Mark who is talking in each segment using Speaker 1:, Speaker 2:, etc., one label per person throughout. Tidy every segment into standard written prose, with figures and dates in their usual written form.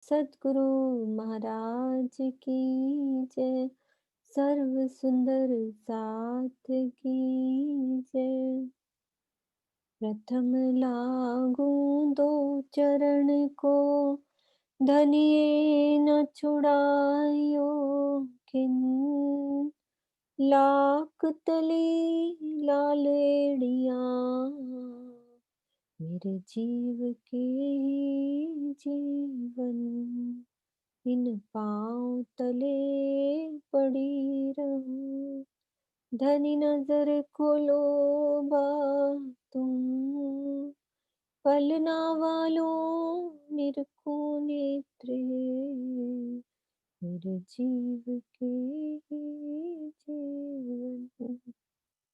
Speaker 1: सद्गुरु महाराज की जय। सर्व सुंदर साथ की जय। प्रथम लागू दो चरण को, धनिये न छुड़ायो खिन। लाख तली लाल एड़िया, मेरे जीव के जीवन। इन पाँव तले पड़ी रहूं, धनी नजर खोलो बा तुम। पलना वालों निरखो नेत्रे, मेरे जीव के जीवन।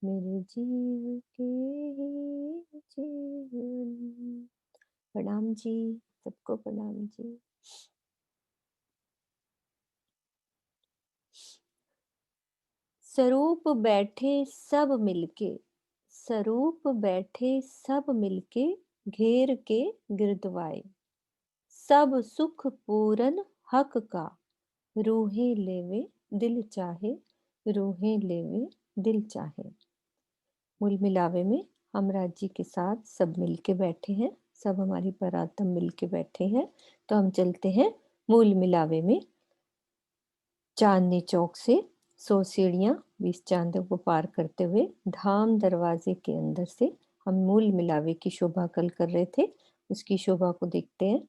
Speaker 1: मेरे जीव के जीवन। प्रणाम जी, सबको प्रणाम जी। स्वरूप बैठे सब मिलके, स्वरूप बैठे सब मिलके, घेर के गिरदवाए। सब सुख पूरन हक का, रूहें लेवे दिल चाहे, रूहें लेवे दिल चाहे। मूल मिलावे में हम राज्य के साथ सब मिलके बैठे हैं, सब हमारी परात्म मिलके बैठे हैं। तो हम चलते हैं मूल मिलावे में। चांदनी चौक से 100 सीढ़ियां 20 चांदों को पार करते हुए धाम दरवाजे के अंदर से हम मूल मिलावे की शोभा कल कर रहे थे, उसकी शोभा को देखते हैं।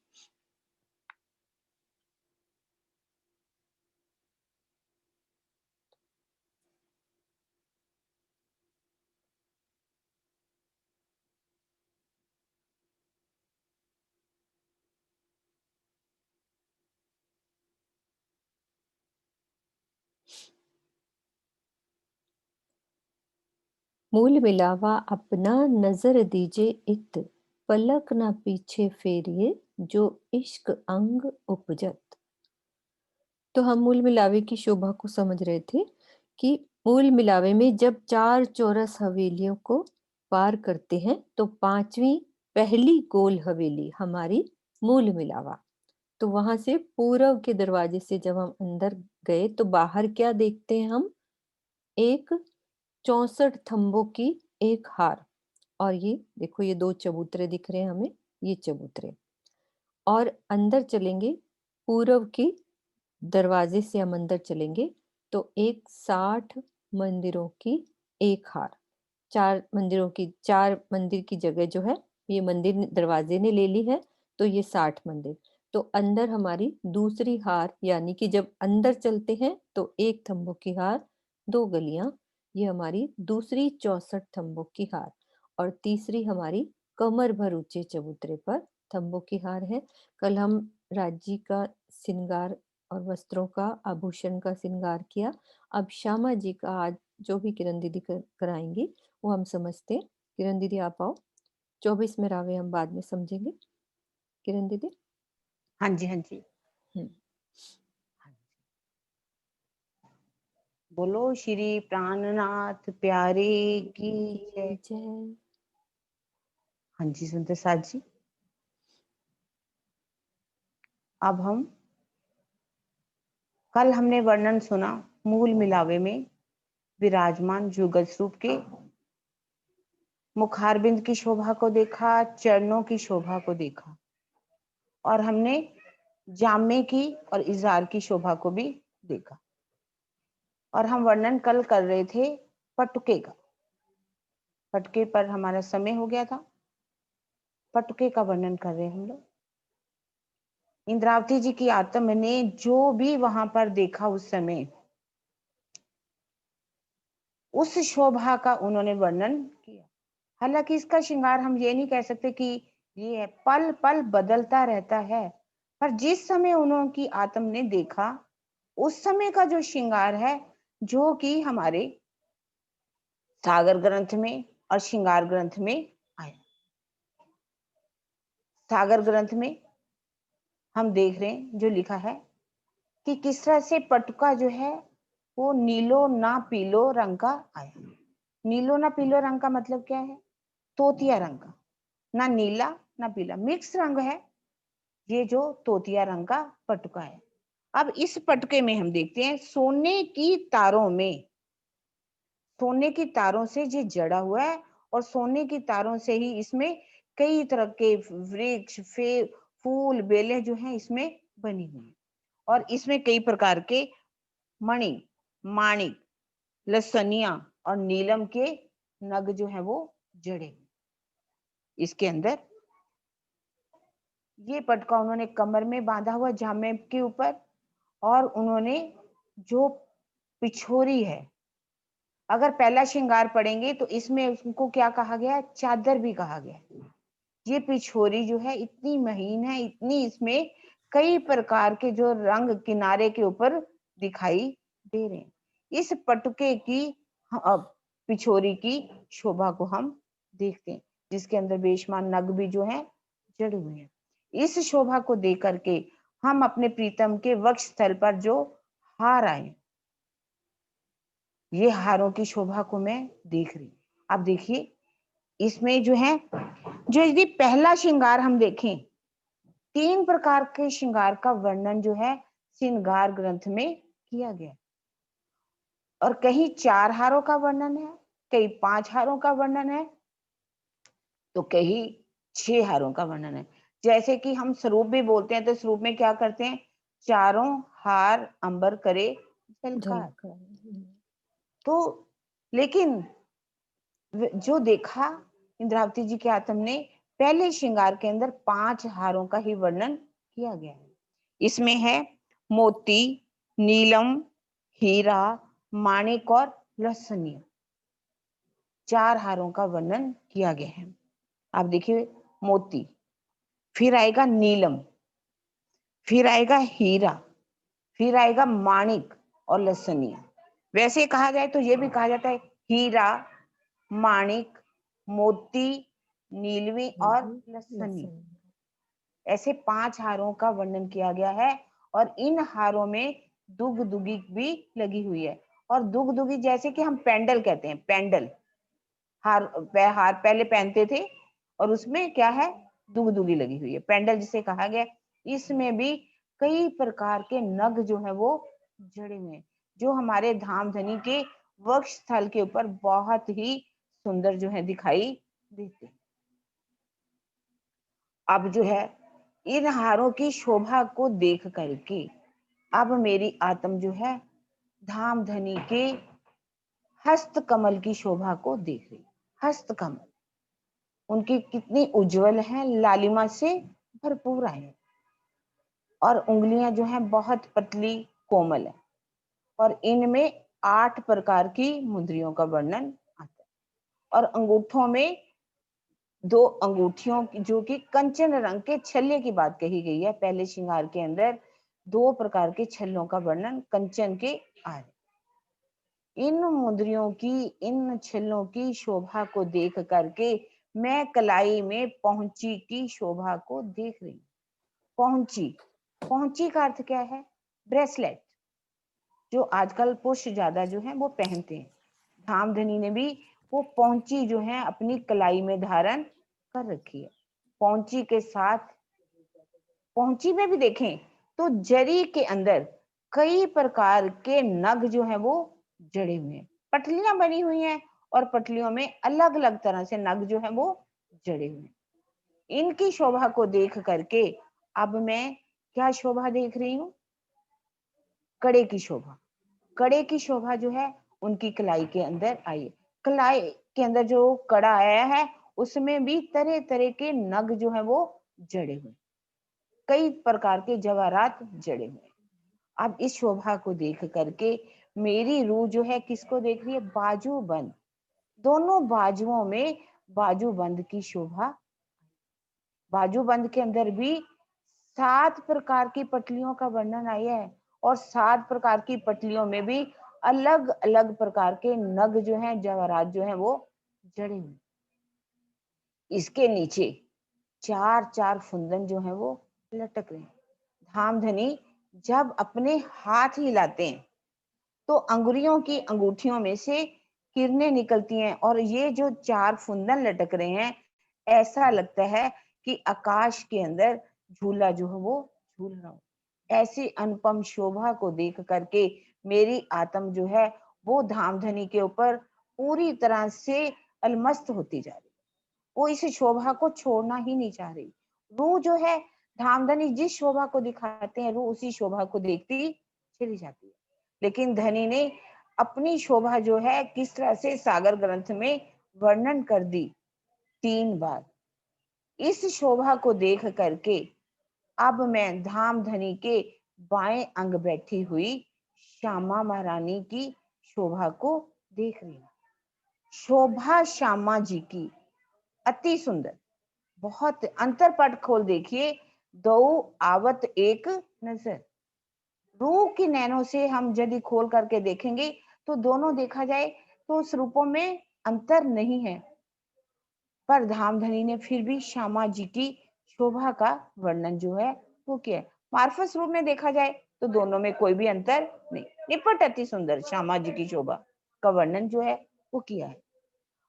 Speaker 1: मूल मिलावा अपना नजर दीजे इत, पलक ना पीछे फेरिए, जो इश्क अंग उपजत। तो हम मूल मिलावे की शोभा को समझ रहे थे कि मूल मिलावे में जब 4 चौरस हवेलियों को पार करते हैं तो 5वीं पहली गोल हवेली हमारी मूल मिलावा। तो वहां से पूर्व के दरवाजे से जब हम अंदर गए तो बाहर क्या देखते हैं हम? एक 64 थंबों की एक हार। और ये देखो, ये 2 चबूतरे दिख रहे हैं हमें, ये चबूतरे। और अंदर चलेंगे, पूर्व की दरवाजे से हम अंदर चलेंगे तो एक 60 मंदिरों की एक हार। 4 मंदिरों की, 4 मंदिर की जगह जो है ये मंदिर दरवाजे ने ले ली है, तो ये 60 मंदिर। तो अंदर हमारी दूसरी हार, यानी कि जब अंदर चलते हैं तो एक थंबों की हार, 2 गलियां, ये हमारी दूसरी 64 थंबों की हार। और तीसरी हमारी कमर भर ऊंचे चबूतरे पर थंबों की हार है। कल हम राज्य का श्रृंगार और वस्त्रों का, आभूषण का श्रृंगार किया। अब श्यामा जी का आज जो भी किरण दीदी कराएंगी वो हम समझते हैं। किरण दीदी आप आओ। 24 में रावे हम बाद में समझेंगे। किरण दीदी।
Speaker 2: हाँ जी, हाँ जी।
Speaker 1: हम्म।
Speaker 2: बोलो श्री प्राणनाथ प्यारे की जय।
Speaker 1: की जय।
Speaker 2: हाँ जी सुंदर साथ जी, अब हम, कल हमने वर्णन सुना मूल मिलावे में विराजमान जुगल स्वरूप के। मुखारबिंद की शोभा को देखा, चरणों की शोभा को देखा, और हमने जामे की और इजार की शोभा को भी देखा। और हम वर्णन कल कर रहे थे पटुके का। पटुके पर हमारा समय हो गया था, पटुके का वर्णन कर रहे हैं हम लोग। इंद्रावती जी की आत्मा ने जो भी वहां पर देखा उस समय, उस शोभा का उन्होंने वर्णन किया। हालांकि इसका श्रृंगार हम ये नहीं कह सकते कि ये है, पल पल बदलता रहता है। पर जिस समय उन्होंने आत्म ने देखा उस समय का जो श्रृंगार है, जो कि हमारे सागर ग्रंथ में और श्रृंगार ग्रंथ में आया। सागर ग्रंथ में हम देख रहे हैं जो लिखा है कि किस तरह से पटुका जो है वो नीलो ना पीलो रंग का आया। नीलो ना पीलो रंग का मतलब क्या है? तोतिया रंग का, ना नीला ना पीला, मिक्स रंग है। ये जो तोतिया रंग का पटुका है। अब इस पटके में हम देखते हैं सोने की तारों में, सोने की तारों से ये जड़ा हुआ है और सोने की तारों से ही इसमें कई तरह के वृक्ष, फूल, बेलें जो हैं इसमें बनी हुई हैं और इसमें कई प्रकार के मणि, माणिक, लसनिया और नीलम के नग जो है वो जड़े हुए। इसके अंदर ये पटका उन्होंने कमर में बांधा हुआ जामे के ऊपर, और उन्होंने जो पिछोरी है, अगर पहला श्रृंगार पढ़ेंगे तो इसमें उसको क्या कहा गया है, चादर भी कहा गया है। ये पिछोरी जो है इतनी महीन है, इतनी इसमें कई प्रकार के जो रंग किनारे के ऊपर दिखाई दे रहे हैं। इस पटुके की पिछोरी की शोभा को हम देखते हैं, जिसके अंदर बेशुमार नग भी जो है जड़े हुए हैं। इस शोभा को देख करके हम अपने प्रीतम के वक्ष स्थल पर जो हार आए, ये हारों की शोभा को मैं देख रही हूँ। आप देखिए इसमें जो है, जो यदि पहला श्रृंगार हम देखें, 3 प्रकार के श्रृंगार का वर्णन जो है श्रृंगार ग्रंथ में किया गया, और कहीं 4 हारों का वर्णन है, कहीं 5 हारों का वर्णन है, तो कहीं 6 हारों का वर्णन है। जैसे कि हम स्वरूप भी बोलते हैं तो स्वरूप में क्या करते हैं, चारों हार अंबर करे झलकार।
Speaker 1: झलकार।
Speaker 2: तो लेकिन जो देखा इंद्रावती जी के आत्म ने, पहले श्रृंगार के अंदर 5 हारों का ही वर्णन किया गया है। इसमें है मोती, नीलम, हीरा, माणिक और लसनिया, 4 हारों का वर्णन किया गया है। आप देखिए मोती, फिर आएगा नीलम, फिर आएगा हीरा, फिर आएगा माणिक और लसनिया। वैसे कहा जाए तो ये भी कहा जाता है हीरा, माणिक, मोती, नीलवी और लसनी।
Speaker 1: लसन।
Speaker 2: ऐसे 5 हारों का वर्णन किया गया है, और इन हारों में दुगदुगी भी लगी हुई है। और दुगदुगी जैसे कि हम पेंडल कहते हैं, पेंडल हार, हार पहले पहनते थे और उसमें क्या है, दुगदुगी लगी हुई है, पेंडल जिसे कहा गया। इसमें भी कई प्रकार के नग जो है वो जड़े हुए हैं, जो हमारे धामधनी के वक्ष स्थल के ऊपर बहुत ही सुंदर जो है दिखाई देते हैं। अब जो है इन हारों की शोभा को देख करके अब मेरी आत्म जो है धामधनी के हस्त कमल की शोभा को देख रही। हस्त कमल उनकी कितनी उज्जवल है, लालिमा से भरपूर है, और उंगलियां जो हैं बहुत पतली कोमल है, और इनमें 8 प्रकार की मुद्रियों का वर्णन आता है। और अंगूठों में 2 अंगूठियों की, जो कि कंचन रंग के छल्ले की बात कही गई है। पहले श्रृंगार के अंदर 2 प्रकार के छल्लों का वर्णन कंचन के आ रहे। इन मुद्रियों की, इन छल्लों की शोभा को देख करके मैं कलाई में पहुंची की शोभा को देख रही हूँ। पहुंची, पहुंची का अर्थ क्या है, ब्रेसलेट, जो आजकल पुरुष ज्यादा जो है वो पहनते हैं। धामधनी ने भी वो पहुंची जो है अपनी कलाई में धारण कर रखी है। पहुंची के साथ, पहुंची में भी देखें तो जरी के अंदर कई प्रकार के नग जो है वो जड़े हुए हैं, पटलियां बनी हुई हैं, और पटलियों में अलग अलग तरह से नग जो है वो जड़े हुए हैं। इनकी शोभा को देख करके अब मैं क्या शोभा देख रही हूँ, कड़े की शोभा। कड़े की शोभा जो है उनकी कलाई के अंदर आई है। कलाई के अंदर जो कड़ा आया है उसमें भी तरह तरह के नग जो है वो जड़े हुए, कई प्रकार के जवाहरात जड़े हुए। अब इस शोभा को देख करके मेरी रूह जो है किसको देख रही है, बाजूबंद, दोनों बाजुओं में बाजूबंद की शोभा। बाजूबंद के अंदर भी 7 प्रकार की पटलियों का वर्णन आया है, और 7 प्रकार की पटलियों में भी अलग अलग प्रकार के नग जो हैं, जवाहरात जो हैं वो जड़े हुए। इसके नीचे 4-4 फुंदन जो हैं वो लटक रहे हैं। धामधनी जब अपने हाथ हिलाते हैं तो अंगुरियों की अंगूठियों में से किरणें निकलती हैं, और ये जो 4 फुंदन लटक रहे हैं, ऐसा लगता है कि आकाश के अंदर झूला जो है वो झूल रहा हूँ। ऐसी अनुपम शोभा को देख करके मेरी आत्म जो है वो धामधनी के ऊपर पूरी तरह से अलमस्त होती जा रही। वो इस शोभा को छोड़ना ही नहीं चाह रही। रूह जो है, धामधनी जिस शोभा को दिखाते हैं, रूह उसी शोभा को देखती चली जाती है। लेकिन धनी ने अपनी शोभा जो है किस तरह से सागर ग्रंथ में वर्णन कर दी 3 बार। इस शोभा को देख करके अब मैं धामधनी के बाएं अंग बैठी हुई श्यामा महारानी की शोभा को देख रही हूँ। शोभा श्यामा जी की अति सुंदर, बहुत अंतरपट खोल देखिए, दो आवत एक नजर। रूह की नैनों से हम यदि खोल करके देखेंगे तो दोनों देखा जाए तो उस रूपों में अंतर नहीं है, पर धामधनी ने फिर भी श्यामा जी की शोभा का वर्णन जो है वो किया है। मार्फस रूप में देखा जाए तो दोनों में कोई भी अंतर नहीं, निपट अति सुंदर श्यामा जी की शोभा का वर्णन जो है वो किया है।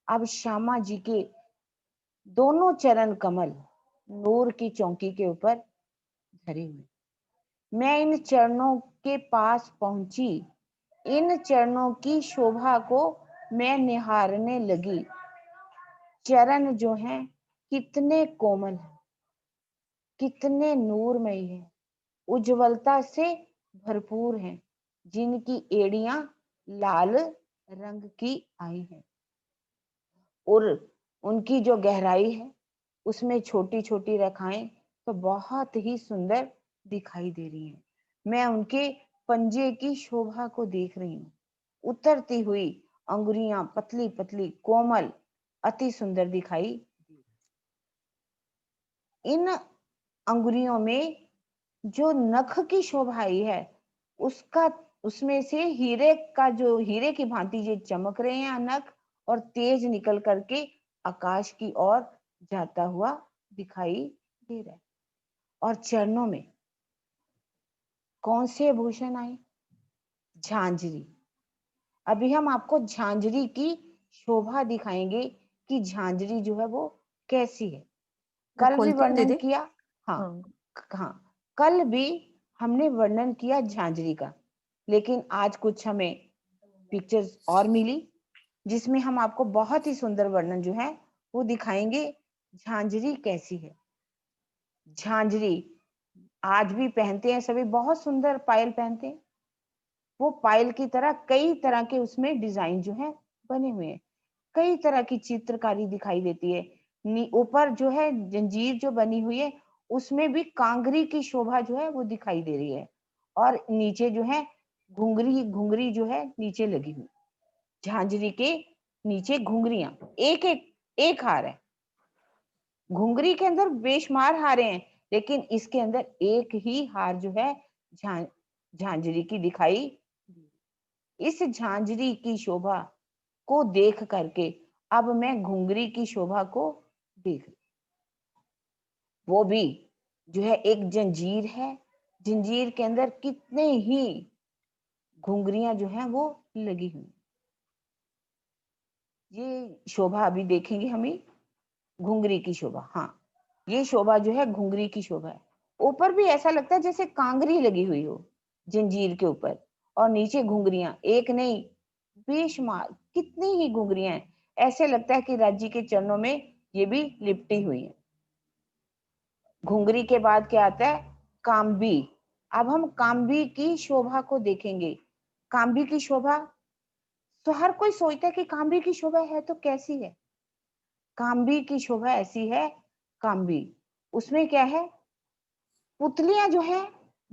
Speaker 2: अब श्यामा जी के दोनों चरण कमल नूर की चौकी के ऊपर धरे हुए, मैं इन चरणों के पास पहुंची, इन चरणों की शोभा को मैं निहारने लगी। चरण जो हैं कितने कोमल हैं, कितने नूरमय हैं, उज्जवलता से भरपूर हैं, जिनकी एड़ियां लाल रंग की आई हैं और उनकी जो गहराई है उसमें छोटी छोटी रेखाएं तो बहुत ही सुंदर दिखाई दे रही हैं। मैं उनके पंजे की शोभा को देख रही हूँ। उतरती हुई अंगुरियां पतली पतली कोमल अति सुंदर दिखाई। इन अंगुरियों में जो नख की शोभा आई है उसका, उसमें से हीरे का जो हीरे की भांति ये चमक रहे हैं नख, और तेज निकल करके आकाश की ओर जाता हुआ दिखाई दे रहा है। और चरणों में कौन से आभूषण आए? झांझरी। अभी हम आपको झांझरी की शोभा दिखाएंगे कि झांझरी जो है वो कैसी है।
Speaker 1: मैं
Speaker 2: कल भी
Speaker 1: खोलती हूँ
Speaker 2: वर्णन
Speaker 1: दीदी।
Speaker 2: किया। हाँ,
Speaker 1: हाँ।
Speaker 2: हाँ, कल भी हमने वर्णन किया झांझरी का, लेकिन आज कुछ हमें पिक्चर्स और मिली जिसमें हम आपको बहुत ही सुंदर वर्णन जो है वो दिखाएंगे झांझरी कैसी है। झांझरी आज भी पहनते हैं सभी, बहुत सुंदर पायल पहनते हैं। वो पायल की तरह कई तरह के उसमें डिजाइन जो है बने हुए हैं, कई तरह की चित्रकारी दिखाई देती है। ऊपर जो है जंजीर जो बनी हुई है उसमें भी कांगरी की शोभा जो है वो दिखाई दे रही है, और नीचे जो है घुंगरी घुंगरी जो है नीचे लगी हुई। झांझरी के नीचे घुंगरियां एक एक एक हार है। घुंगरी के अंदर बेशुमार हारे हैं, लेकिन इसके अंदर एक ही हार जो है झांझरी की दिखाई। इस झांझरी की शोभा को देख करके अब मैं घुंगरी की शोभा को देख, वो भी जो है एक जंजीर है, जंजीर के अंदर कितने ही घुंगरियां जो हैं वो लगी हुई। ये शोभा अभी देखेंगे हमें, घुंगरी की शोभा। हाँ, ये शोभा जो है घुंगरी की शोभा है। ऊपर भी ऐसा लगता है जैसे कांगरी लगी हुई हो जंजीर के ऊपर, और नीचे घुंगरियां एक नहीं बेशुमार कितनी ही घुंगरियां हैं। ऐसे लगता है कि राज्य के चरणों में ये भी लिपटी हुई है। घुंगरी के बाद क्या आता है? काम्बी। अब हम काम्बी की शोभा को देखेंगे। काम्बी की शोभा तो हर कोई सोचता है कि काम्बी की शोभा है तो कैसी है। काम्बी की शोभा ऐसी है। काम्बी उसमें क्या है, पुतलियां जो है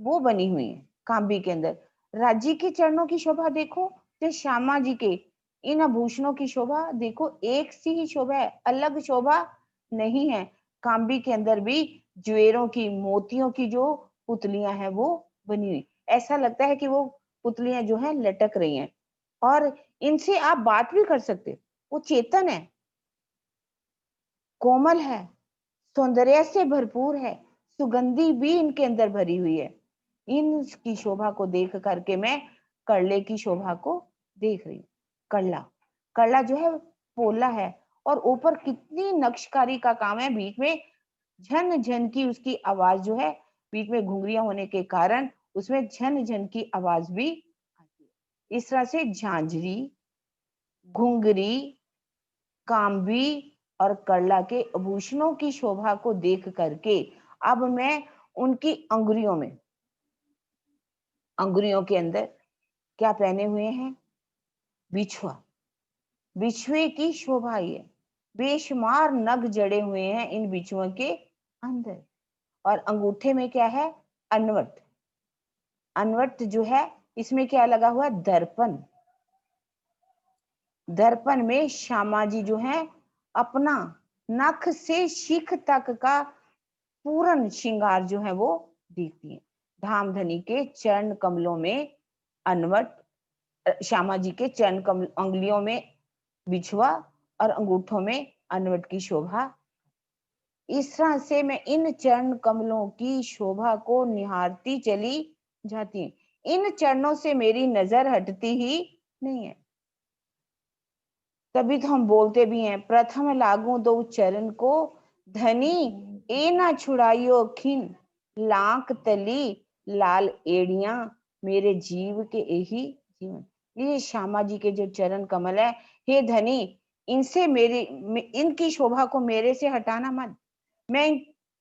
Speaker 2: वो बनी हुई हैं काम्बी के अंदर। राज्य के चरणों की शोभा देखो, तो श्यामा जी के इन आभूषणों की शोभा देखो, एक सी ही शोभा है, अलग शोभा नहीं है। काम्बी के अंदर भी ज्वेरों की मोतियों की जो पुतलियां हैं वो बनी हुई, ऐसा लगता है कि वो पुतलियां जो है लटक रही हैं, और इनसे आप बात भी कर सकते। वो चेतन है, कोमल है, सौंदर्य से भरपूर है, सुगंधी भी इनके अंदर भरी हुई है। इनकी शोभा को देख करके मैं करले की शोभा को देख रही हूँ। करला, करला जो है पोला है, और ऊपर कितनी नक्शकारी का काम है, बीच में झन झन की उसकी आवाज जो है, बीच में घुंघरियां होने के कारण उसमें झन झन की आवाज भी आती है। इस तरह से झांझरी, घुंघरी, काम्बी और करला के आभूषणों की शोभा को देख करके अब मैं उनकी अंगुरियों के अंदर क्या पहने हुए हैं? बिछुआ। बिछुए की शोभा ये, बेशुमार नग जड़े हुए हैं इन बिछुओं के अंदर। और अंगूठे में क्या है? अनवट। अनवट जो है, इसमें क्या लगा हुआ है? दर्पण। दर्पण में श्यामा जी जो है अपना नख से शिख तक का पूर्ण श्रृंगार जो है वो देखती है। धामधनी के चरण कमलों में अनवट, श्यामा जी के चरण कमल अंगुलियों में बिछुआ और अंगूठों में अनवट की शोभा। इस तरह से मैं इन चरण कमलों की शोभा को निहारती चली जाती हूँ। इन चरणों से मेरी नजर हटती ही नहीं है। तभी तो हम बोलते भी हैं, प्रथम लागू दो चरण को, धनी ए ना छुड़ाइयो खिन, लाख तली लाल एड़ियां, मेरे जीव के यही जीवन। ये श्यामा जी के जो चरण कमल है, हे धनी, इनसे इनकी शोभा को मेरे से हटाना मत। मैं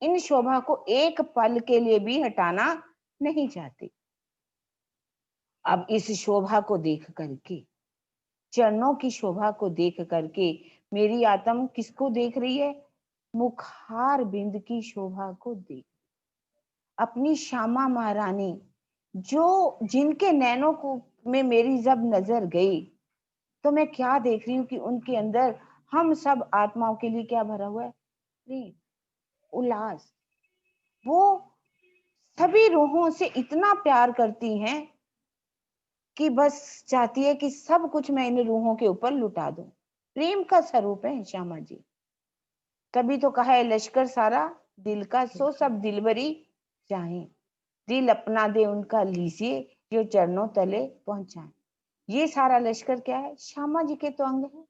Speaker 2: इन शोभा को एक पल के लिए भी हटाना नहीं चाहती। अब इस शोभा को देख करके, चरणों की शोभा को देख करके मेरी आत्मा किसको देख रही है? मुखार बिंद की शोभा को देख, अपनी श्यामा महारानी, जो जिनके नैनों को में मेरी जब नजर गई तो मैं क्या देख रही हूँ कि उनके अंदर हम सब आत्माओं के लिए क्या भरा हुआ है? प्रेम, उल्लास। वो सभी रूहों से इतना प्यार करती हैं कि बस चाहती है कि सब कुछ मैं इन रूहों के ऊपर लुटा दूं। प्रेम का स्वरूप है श्यामा जी। तभी तो कहा है, लश्कर सारा दिल का, सो सब दिलबरी चाहे, दिल अपना दे उनका लीजिए, जो चरणों तले पहुंचाए। ये सारा लश्कर क्या है? श्यामा जी के तो अंग है।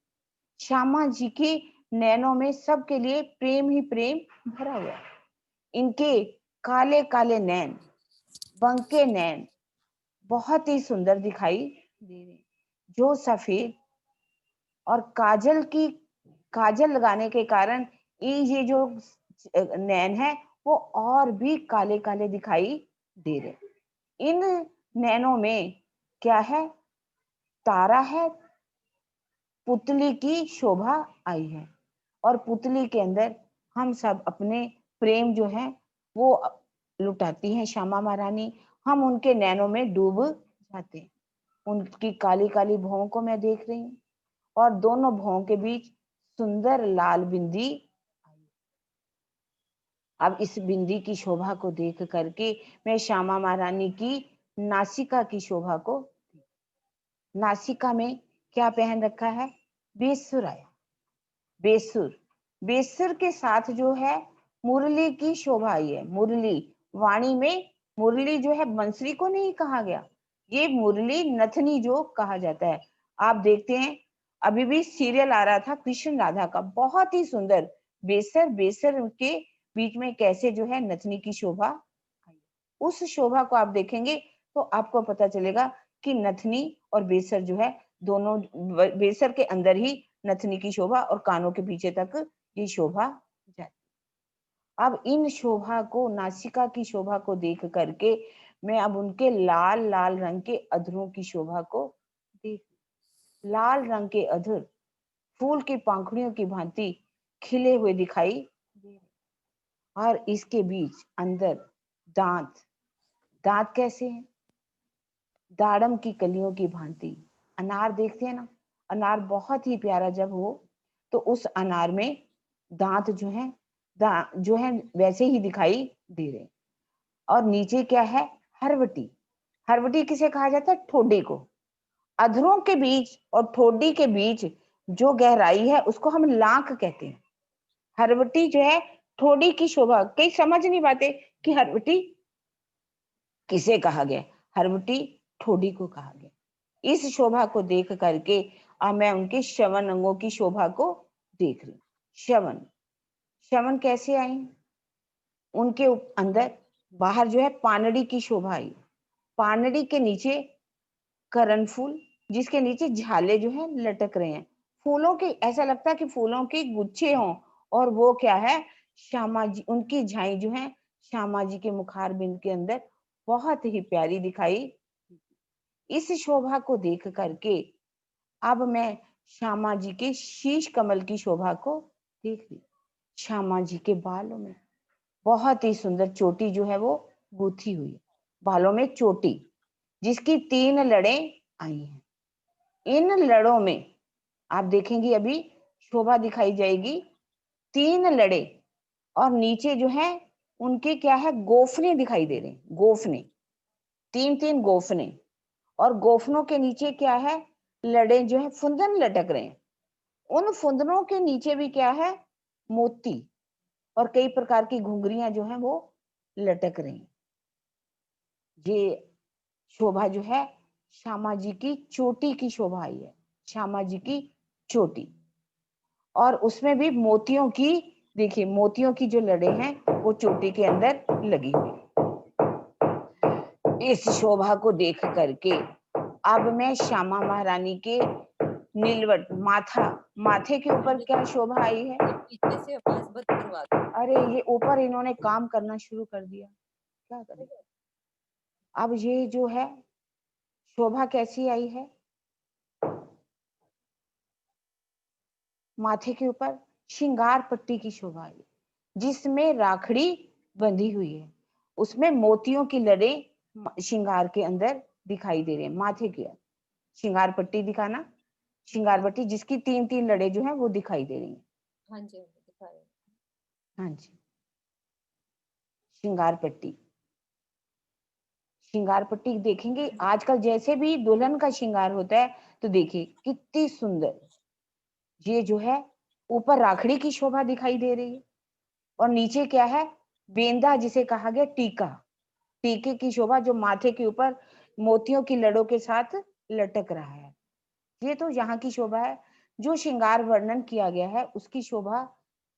Speaker 2: श्यामा जी के नैनों में सबके लिए प्रेम ही प्रेम भरा हुआ है। इनके काले काले नैन, बंके नैन बहुत ही सुंदर दिखाई दे रहे, जो सफेद और काजल लगाने के कारण ये जो नैन है वो और भी काले काले दिखाई दे रहे। इन नैनों में क्या है? तारा है। पुतली की शोभा आई है और पुतली के अंदर हम सब अपने प्रेम जो है वो लुटाती हैं श्यामा महारानी। हम उनके नैनों में डूब जाते हैं। उनकी काली काली भौं को मैं देख रही हूँ और दोनों भौं के बीच सुंदर लाल बिंदी। अब इस बिंदी की शोभा को देख करके मैं श्यामा महारानी की नासिका की शोभा को, नासिका में क्या पहन रखा है? बेसुर आया। बेसुर, बेसुर के साथ जो है मुरली की शोभा आई है। मुरली, वाणी में मुरली जो है बंसरी को नहीं कहा गया, ये मुरली नथनी जो कहा जाता है। आप देखते हैं अभी भी सीरियल आ रहा था कृष्ण राधा का, बहुत ही सुंदर। बेसर बेसर के बीच में कैसे जो है नथनी की शोभा आई। उस शोभा को आप देखेंगे तो आपको पता चलेगा कि नथनी और बेसर जो है दोनों, बेसर के अंदर ही नथनी की शोभा और कानों के पीछे तक ये शोभा जाती। अब इन शोभा को, नासिका की शोभा को देख करके मैं अब उनके लाल लाल रंग के अधरों की शोभा को देख, लाल रंग के अधर फूल की पंखुड़ियों की भांति खिले हुए दिखाई दे रहे। और इसके बीच अंदर दांत, दांत कैसे हैं? दाड़म की कलियों की भांति। अनार देखते हैं ना, अनार बहुत ही प्यारा जब हो तो उस अनार में दांत जो है, जो है वैसे ही दिखाई दे रहे। और नीचे क्या है? हरवटी। हरवटी किसे कहा जाता है? ठोडी को। अधरों के बीच और ठोडी के बीच जो गहराई है उसको हम लांक कहते हैं। हरवटी जो है ठोडी की शोभा, कई समझ नहीं पाते कि हरवटी किसे कहा गया। हरवटी ठोडी को कहा गया। इस शोभा को देख करके अब मैं उनके श्रवण अंगों की शोभा को देख रही हूँ। श्रवण, श्रवण कैसे आई? उनके अंदर बाहर जो है पानड़ी की शोभा आई। पानड़ी के नीचे करण फूल, जिसके नीचे झाले जो है लटक रहे हैं, फूलों के, ऐसा लगता है कि फूलों के गुच्छे हों, और वो क्या है, श्यामा जी, उनकी झाई जो है श्यामा जी के मुखार बिंद के अंदर बहुत ही प्यारी दिखाई। इस शोभा को देख करके अब मैं श्यामा जी के शीश कमल की शोभा को देख ली। श्यामा जी के बालों में बहुत ही सुंदर चोटी जो है वो गुथी हुई है, बालों में चोटी, जिसकी 3 लड़ें आई हैं। इन लड़ों में आप देखेंगे अभी शोभा दिखाई जाएगी, 3 लड़े, और नीचे जो है उनके क्या है, गोफने दिखाई दे रहे हैं, गोफने, 3-3 गोफने, और गोफनों के नीचे क्या है, लड़े जो है, फुंदन लटक रहे हैं। उन फुंदनों के नीचे भी क्या है, मोती और कई प्रकार की घुंघरियां जो है वो लटक रही हैं। ये शोभा जो है श्यामा जी की चोटी की शोभा आई है, श्यामा जी की चोटी, और उसमें भी मोतियों की, देखिए मोतियों की जो लड़े हैं वो चोटी के अंदर लगी हुई। इस शोभा को देख करके अब मैं श्यामा महारानी के नीलवट माथा, माथे के ऊपर क्या शोभा आई है।
Speaker 1: ये पीछे से आवाज बंद करवा दो।
Speaker 2: अरे ये ऊपर इन्होंने काम करना शुरू कर दिया, क्या करें। अब ये जो है शोभा कैसी आई है, माथे के ऊपर श्रृंगार पट्टी की शोभा आई, जिसमें राखड़ी बंधी हुई है, उसमें मोतियों की लड़ें श्रृंगार के अंदर दिखाई दे रहे हैं। माथे के श्रृंगार पट्टी दिखाना, श्रृंगार पट्टी जिसकी 3-3 लड़े जो है वो दिखाई दे रही हैं।
Speaker 1: हाँ जी, दिखा रहे हैं।
Speaker 2: हाँ जी, श्रृंगार पट्टी, श्रृंगार पट्टी देखेंगे आजकल जैसे भी दुल्हन का श्रृंगार होता है, तो देखिए कितनी सुंदर ये जो है, ऊपर राखड़ी की शोभा दिखाई दे रही है, और नीचे क्या है, बेंदा जिसे कहा गया टीका, टीके की शोभा जो माथे के ऊपर मोतियों की लड़ों के साथ लटक रहा है। ये तो यहाँ की शोभा है। जो श्रृंगार वर्णन किया गया है उसकी शोभा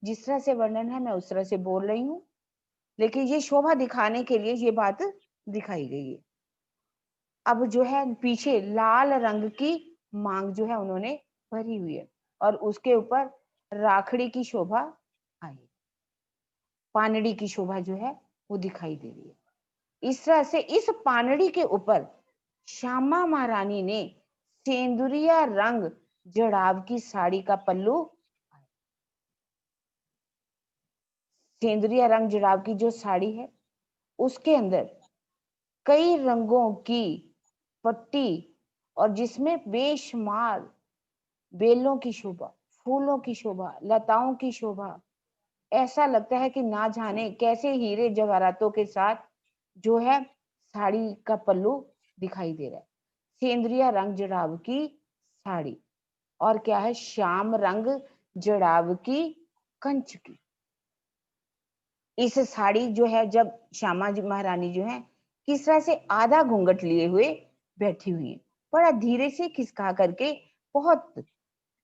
Speaker 2: जिस तरह से वर्णन है मैं उस तरह से बोल रही हूँ, लेकिन ये शोभा दिखाने के लिए ये बात दिखाई गई है। अब जो है पीछे लाल रंग की मांग जो है उन्होंने भरी हुई है, और उसके ऊपर राखड़ी की शोभा आई, पानड़ी की शोभा जो है वो दिखाई दे रही है। इस तरह से इस पानड़ी के ऊपर श्यामा महारानी ने सेंदुरिया रंग जड़ाव की साड़ी का पल्लू, सेंदुरिया रंग जड़ाव की जो साड़ी है उसके अंदर कई रंगों की पट्टी, और जिसमें बेशुमार बेलों की शोभा, फूलों की शोभा, लताओं की शोभा, ऐसा लगता है कि ना जाने कैसे हीरे जवाहरातों के साथ जो है साड़ी का पल्लू दिखाई दे रहा है। सेंद्रिया रंग जड़ाव की साड़ी, और क्या है, श्याम रंग जड़ाव की कंच की। इस साड़ी जो है जब श्यामा जी महारानी जो है किस तरह से आधा घूंघट लिए हुए बैठी हुई है, बड़ा धीरे से खिसका करके, बहुत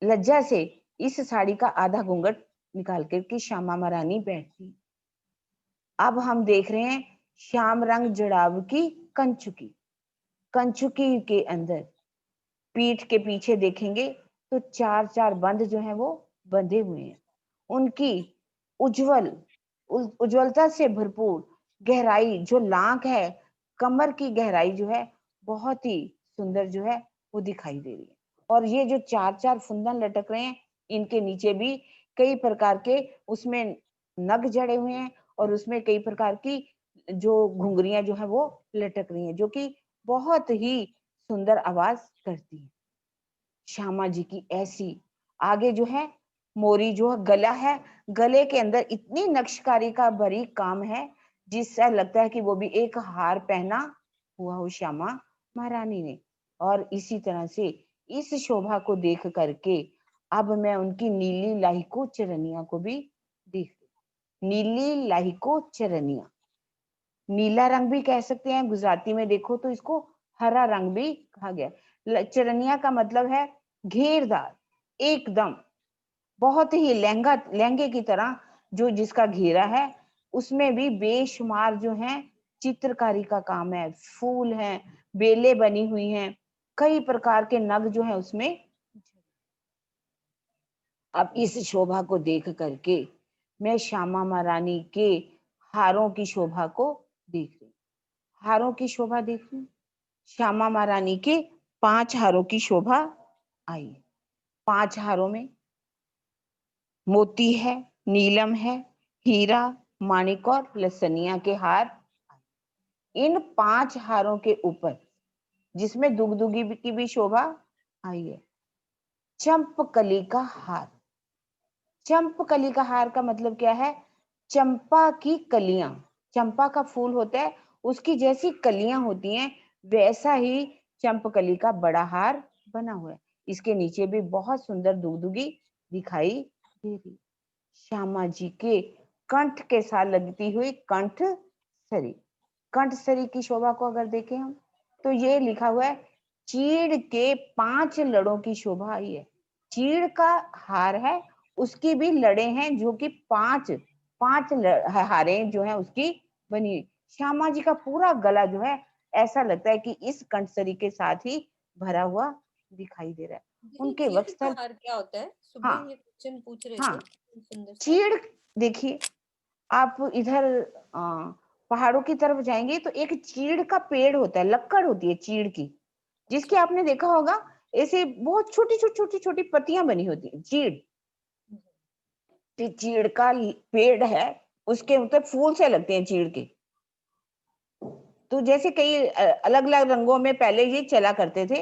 Speaker 2: लज्जा से इस साड़ी का आधा घूंघट निकाल करके श्यामा महारानी बैठी। अब हम देख रहे हैं श्याम रंग जड़ाव की कंचुकी, कंचुकी के अंदर पीठ के पीछे देखेंगे तो 4-4 बंद जो है वो बंधे हुए हैं। उनकी उज्जवल उज्जवलता से भरपूर गहराई जो लांक है, कमर की गहराई जो है बहुत ही सुंदर जो है वो दिखाई दे रही है। और ये जो 4-4 फुंदन लटक रहे हैं, इनके नीचे भी कई प्रकार के उसमें नग जड़े हुए हैं, और उसमें कई प्रकार की जो घुंघरियां जो है वो लटक रही हैं, जो कि बहुत ही सुंदर आवाज करती है। श्यामा जी की ऐसी आगे जो है मोरी जो है गला है, गले के अंदर इतनी नक्शकारी का बारीक काम है जिससे लगता है कि वो भी एक हार पहना हुआ हो श्यामा महारानी ने। और इसी तरह से इस शोभा को देख करके अब मैं उनकी नीली लाहिको चरनिया को भी देख, नीली लाहिको चरनिया, नीला रंग भी कह सकते हैं, गुजराती में देखो तो इसको हरा रंग भी कहा गया। चरनिया का मतलब है घेरदार, एकदम बहुत ही लहंगा, लहंगे की तरह जो जिसका घेरा है उसमें भी बेशुमार जो है चित्रकारी का काम है, फूल हैं, बेलें बनी हुई हैं, कई प्रकार के नग जो है उसमें। अब इस शोभा को देख करके मैं श्यामा महारानी के हारों की शोभा को देख रही हूँ। हारों की शोभा देख रही हूँ। श्यामा महारानी के 5 हारों की शोभा आई है। 5 हारों में मोती है, नीलम है, हीरा, माणिक और लसनिया के हार। इन 5 हारों के ऊपर जिसमें दुगदुगी की भी शोभा आई है, चंपकली का हार। चंपकली का हार का मतलब क्या है? चंपा की कलियां, चंपा का फूल होता है, उसकी जैसी कलियां होती हैं, वैसा ही चंपकली का बड़ा हार बना हुआ है। इसके नीचे भी बहुत सुंदर दुगदुगी दिखाई दे रही। श्यामा जी के कंठ के साथ लगती हुई कंठ सरी। कंठ सरी की शोभा को अगर देखें हम, तो ये लिखा हुआ है, चीड़ के 5 लड़ों की शोभा आई है। चीड़ का हार है, उसकी भी लड़े हैं जो कि 5 हारें जो है उसकी बनी हुई। श्यामा जी का पूरा गला जो है ऐसा लगता है कि इस कंठसरी के साथ ही भरा हुआ दिखाई दे रहा है।
Speaker 1: दीदी
Speaker 2: उनके
Speaker 1: चीड़ का
Speaker 2: वक्षस्थल।
Speaker 1: हार क्या होता है? सुबह
Speaker 2: हाँ,
Speaker 1: ये क्वेश्चन पूछ रहे थे,
Speaker 2: हाँ,
Speaker 1: सुंदर सा।
Speaker 2: चीड़ देखिए, आप इधर पहाड़ों की तरफ जाएंगे तो एक चीड़ का पेड़ होता है, लक्कड़ होती है चीड़ की, जिसकी
Speaker 1: अच्छा।
Speaker 2: आपने देखा होगा, ऐसे बहुत छोटी छोटी छोटी छोटी पत्तियां बनी होती है। चीड़, चीड़ का पेड़ है, उसके ऊपर फूल से लगते हैं चीड़ के। तो जैसे कई अलग अलग रंगों में पहले ये चला करते थे,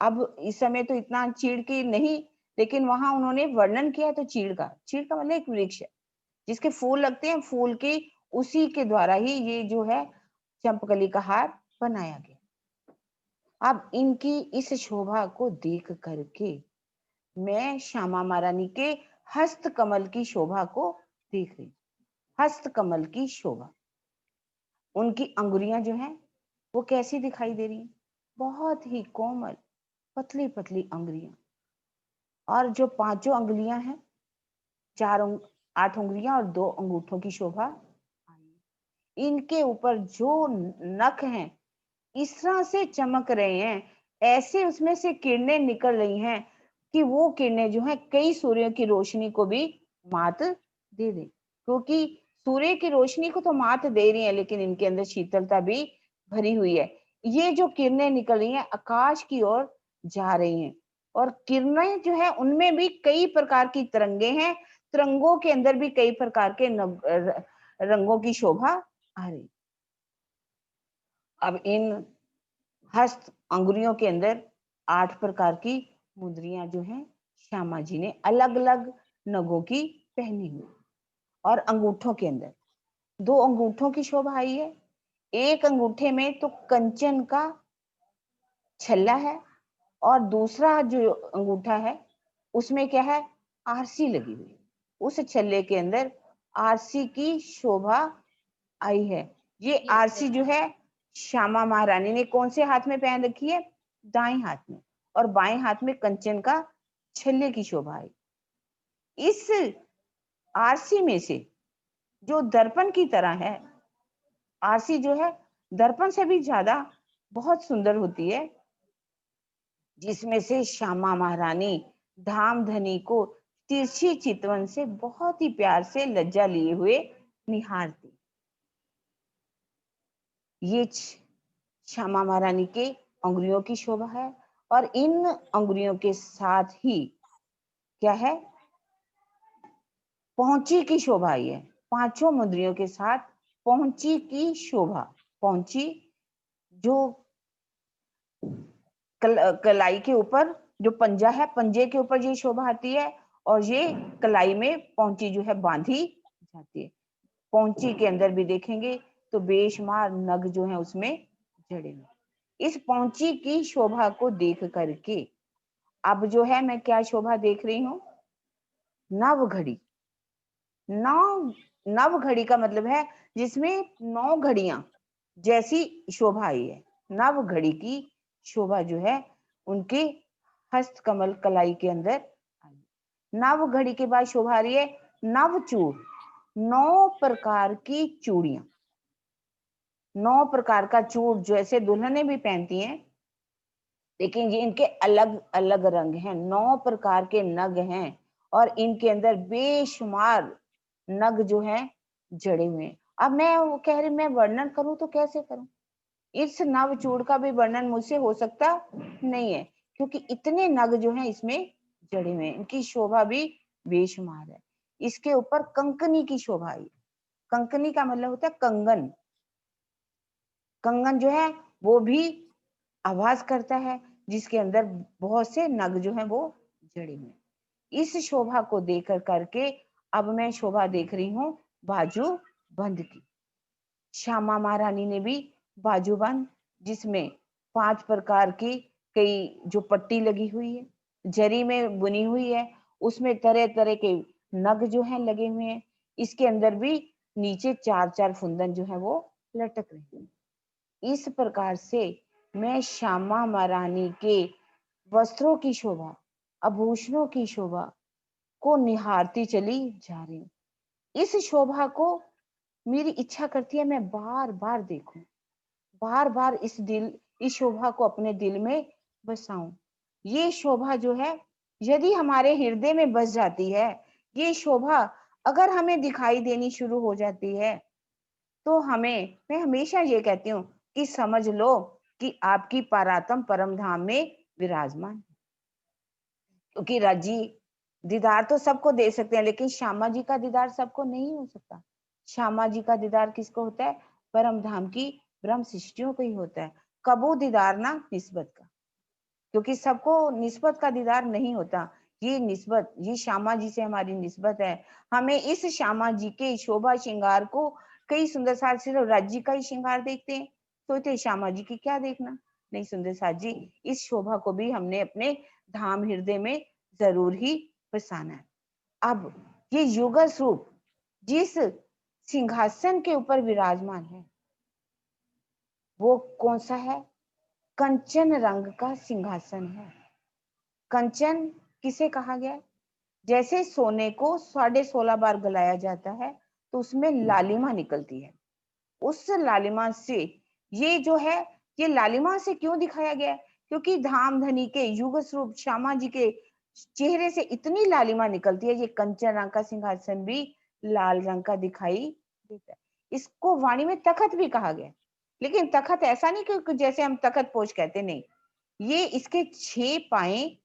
Speaker 2: अब इस समय तो इतना चीड़ की नहीं, लेकिन वहां उन्होंने वर्णन किया है तो चीड़ का, चीड़ का मतलब एक वृक्ष है जिसके फूल लगते हैं, फूल की उसी के द्वारा ही ये जो है चंपकली का हार बनाया गया। अब इनकी इस शोभा को देख करके मैं श्यामा महारानी के हस्त कमल की शोभा को देख रही। हस्त कमल की शोभा, उनकी अंगुरियां जो हैं वो कैसी दिखाई दे रही हैं? बहुत ही कोमल, पतली पतली अंगुरियां। और जो 5 अंगुलियां हैं, 8 उंगलियां और 2 अंगूठों की शोभा। इनके ऊपर जो नख हैं इस तरह से चमक रहे हैं, ऐसे उसमें से किरणें निकल रही हैं कि वो किरणें जो हैं कई सूर्यों की रोशनी को भी मात दे दे। क्योंकि सूर्य की रोशनी को तो मात दे रही है, लेकिन इनके अंदर शीतलता भी भरी हुई है। ये जो किरणें निकल रही हैं आकाश की ओर जा रही हैं, और किरणें जो है उनमें भी कई प्रकार की तरंगे हैं, तरंगों के अंदर भी कई प्रकार के रंगों की शोभा आ रही। अब इन हस्त अंगुलियों के अंदर 8 प्रकार की मुद्रियां जो हैं श्यामा जी ने अलग अलग नगों की पहनी हुई। और अंगूठों के अंदर 2 अंगूठों की शोभा आई है। एक अंगूठे में तो कंचन का छल्ला है, और दूसरा जो अंगूठा है उसमें क्या है? आरसी लगी हुई। उस छल्ले के अंदर आरसी की शोभा आई है। ये
Speaker 1: ये
Speaker 2: आरसी जो है श्यामा महारानी ने कौन से हाथ में पहन रखी है? दाएं हाथ में, और बाएं हाथ में कंचन का छल्ले की शोभा आई। इस आरसी में से जो दर्पण की तरह है, आरसी जो है दर्पण से भी ज्यादा बहुत सुंदर होती है, जिसमें से श्यामा महारानी धामधनी को तिरछी चितवन से बहुत ही प्यार से लज्जा लिए हुए निहारती। ये श्यामा महारानी के अंगुलियों की शोभा है। और इन अंगुलियों के साथ ही क्या है? पहुंची की शोभा आई है। 5 मुद्रियों के साथ पहुंची की शोभा। पहुंची जो कलाई के ऊपर जो पंजा है, पंजे के ऊपर ये शोभा आती है, और ये कलाई में पहुंची जो है बांधी जाती है। पहुंची के अंदर भी देखेंगे तो बेशुमार नग जो है उसमें जड़े हुए। इस पहुंची की शोभा को देख करके अब जो है मैं क्या शोभा देख रही हूँ? नव घड़ी। नव घड़ी का मतलब है जिसमें 9 घड़ियां जैसी शोभा आई है। नव घड़ी की शोभा जो है उनके हस्त कमल कलाई के अंदर आई। नव घड़ी के बाद शोभा आ रही है नवचूड़। 9 प्रकार की चूड़ियां, 9 प्रकार का चूड़ जैसे दुल्हनें भी पहनती हैं, लेकिन ये इनके अलग अलग रंग हैं, 9 प्रकार के नग हैं और इनके अंदर बेशुमार नग जो हैं जड़े हुए हैं। अब मैं वो कह रही मैं वर्णन करूं तो कैसे करूं? इस नवचूड़ का भी वर्णन मुझसे हो सकता नहीं है, क्योंकि इतने नग जो हैं इसमें जड़े हुए हैं, इनकी शोभा भी बेशुमार है। इसके ऊपर कंकनी की शोभा आई। कंकनी का मतलब होता है कंगन। कंगन जो है वो भी आवाज करता है, जिसके अंदर बहुत से नग जो हैं वो जड़े हुए हैं। इस शोभा को देख करके अब मैं शोभा देख रही हूँ बाजू बंद की। श्यामा महारानी ने भी बाजूबंद, जिसमें 5 प्रकार की कई जो पट्टी लगी हुई है, जरी में बुनी हुई है, उसमें तरह तरह के नग जो हैं लगे हुए हैं। इसके अंदर भी नीचे 4-4 फुंदन जो है वो लटक रहे हैं। इस प्रकार से मैं श्यामा महारानी के वस्त्रों की शोभा, आभूषणों की शोभा को निहारती चली जा रही हूँ। इस शोभा को मेरी इच्छा करती है मैं बार बार देखूं, बार बार इस शोभा को अपने दिल में बसाऊं। ये शोभा जो है यदि हमारे हृदय में बस जाती है, ये शोभा अगर हमें दिखाई देनी शुरू हो जाती है, तो मैं हमेशा ये कहती हूँ कि समझ लो कि आपकी पारातम परम धाम में विराजमान। क्योंकि राजी दीदार तो सबको दे सकते हैं, लेकिन श्यामा जी का दीदार सबको नहीं हो सकता। श्यामा जी का दीदार किसको होता है? परम धाम की ब्रह्म सृष्टियों को ही होता है। कबू दीदार ना निस्बत का, क्योंकि सबको निस्बत का दीदार नहीं होता। ये निस्बत, ये श्यामा जी से हमारी निस्बत है। हमें इस श्यामा जी के शोभा श्रृंगार को कई सुंदर साथ सिर्फ राज्य का ही श्रृंगार देखते हैं, सोचते श्यामा जी की क्या देखना। नहीं सुंदर साथ जी, इस शोभा को भी हमने अपने धाम हृदय में जरूर ही बसाना है। अब ये युगल स्वरूप जिस सिंहासन के ऊपर विराजमान है वो कौन सा है? कंचन रंग का सिंहासन है। कंचन किसे कहा गया? जैसे सोने को 16.5 बार गलाया जाता है तो उसमें लालिमा निकलती है। उस लालिमा से ये जो है, ये लालिमा से क्यों दिखाया गया है? क्योंकि धाम धनी के युग स्वरूप श्यामा जी के चेहरे से इतनी लालिमा निकलती है, ये कंचन रंग का सिंहासन भी लाल रंग का दिखाई देता है। इसको वाणी में तखत भी कहा गया, लेकिन तखत ऐसा नहीं कि जैसे हम तखत पोष कहते, नहीं। ये इसके 6 पाए,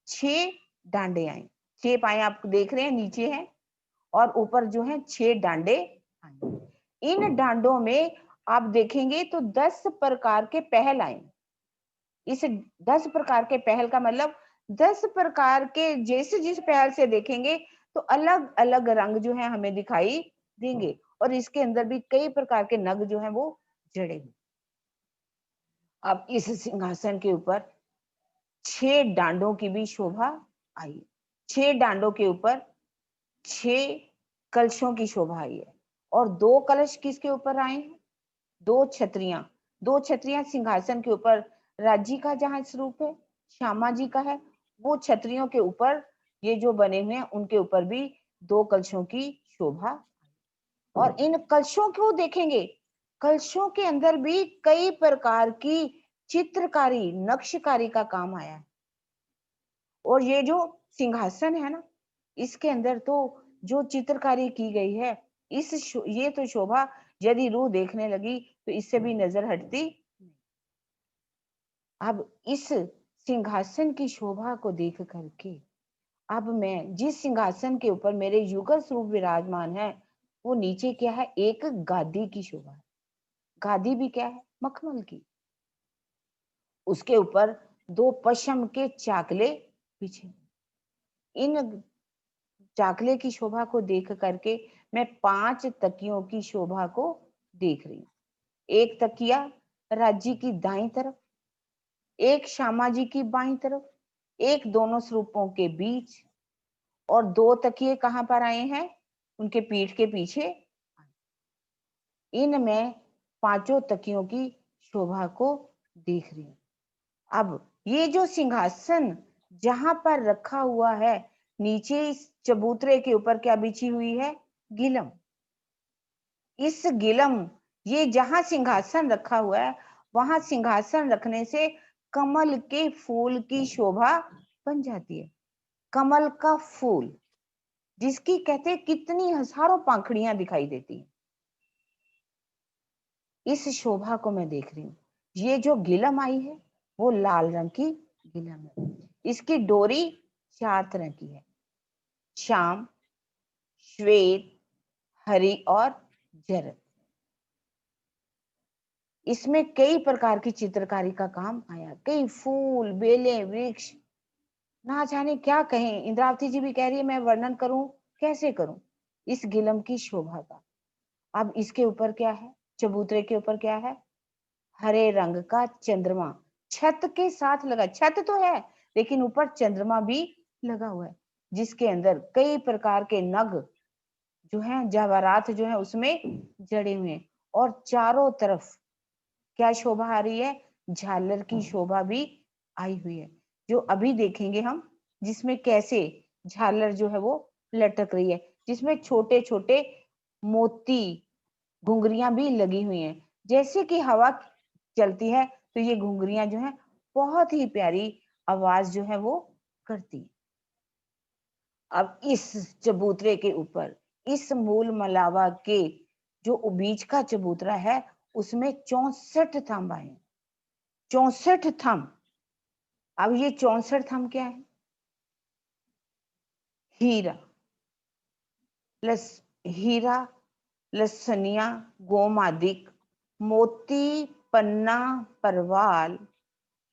Speaker 2: 6 डांडे आए। 6 पाए आप देख रहे हैं नीचे हैं, और ऊपर जो है 6 डांडे आए। इन डांडों में आप देखेंगे तो 10 प्रकार के पहल आए। इस 10 प्रकार के पहल का मतलब 10 प्रकार के, जैसे जिस पहल से देखेंगे तो अलग अलग रंग जो है हमें दिखाई देंगे, और इसके अंदर भी कई प्रकार के नग जो है वो जड़े हुए। अब इस सिंहासन के ऊपर 6 डांडों की भी शोभा आई। 6 डांडों के ऊपर 6 कलशों की शोभा आई है, और 2 कलश किसके ऊपर आए हैं? 2 छतरियां। 2 छतरियां सिंहासन के ऊपर, राज्य का जहां स्वरूप है श्यामा जी का है, वो छतरियों के ऊपर ये जो बने हुए हैं उनके ऊपर भी 2 कलशों की शोभा। और इन कलशों को देखेंगे, कलशों के अंदर भी कई प्रकार की चित्रकारी, नक्शकारी का काम आया है। और ये जो सिंहासन है ना, इसके अंदर तो जो चित्रकारी की गई है, ये तो शोभा यदि रूह देखने लगी तो इससे भी नजर हटती। अब इस सिंहासन की शोभा को देख करके अब मैं जिस सिंहासन के ऊपर मेरे युगल स्वरूप विराजमान है, वो नीचे क्या है? एक गादी की शोभा है। गादी भी क्या है? मखमल की। उसके ऊपर 2 पश्चिम के चाकले बिछे। इन चाकले की शोभा को देख करके मैं 5 तकियों की शोभा को देख रही हूँ। एक तकिया राज्य की दाईं तरफ, एक श्यामा जी की बाईं तरफ, एक दोनों स्वरूपों के बीच, और 2 तकिए कहाँ पर आए हैं? उनके पीठ के पीछे। इन मैं 5 तकियों की शोभा को देख रही हूँ। अब ये जो सिंहासन जहां पर रखा हुआ है, नीचे इस चबूतरे के ऊपर क्या बिछी हुई है? गिलम। इस गिलम, ये जहां सिंहासन रखा हुआ है वहां सिंहासन रखने से कमल के फूल की शोभा बन जाती है। कमल का फूल जिसकी कहते हैं कितनी हजारों पंखुड़ियां दिखाई देती हैं, इस शोभा को मैं देख रही हूँ। ये जो गिलम आई है वो लाल रंग की गिलम है। इसकी डोरी 4 तरह की है, श्याम, श्वेत, हरी और जरद। इसमें कई प्रकार की चित्रकारी का काम आया, कई फूल, बेलें, वृक्ष, ना जाने क्या कहें। इंद्रावती जी भी कह रही है मैं वर्णन करूं, कैसे करूं इस गिलम की शोभा का। अब इसके ऊपर क्या है, चबूतरे के ऊपर क्या है, हरे रंग का चंद्रमा छत के साथ लगा। छत तो है लेकिन ऊपर चंद्रमा भी लगा हुआ है, जिसके अंदर कई प्रकार के नग जो है, जवाहरात जो है उसमें जड़े हुए हैं। और चारों तरफ क्या शोभा आ रही है, झालर की शोभा भी आई हुई है, जो अभी देखेंगे हम, जिसमें कैसे झालर जो है वो लटक रही है, जिसमें छोटे छोटे मोती घुंघरियां भी लगी हुई हैं। जैसे कि हवा चलती है तो ये घुंघरियां जो है बहुत ही प्यारी आवाज जो है वो करती है। अब इस चबूतरे के ऊपर, इस मूल मलावा के जो बीच का चबूतरा है उसमें 64 थंब आए, 64 थंब। अब ये 64 थंब क्या है, हीरा प्लस हीरा, लसनिया, गोमादिक, मोती, पन्ना, परवाल,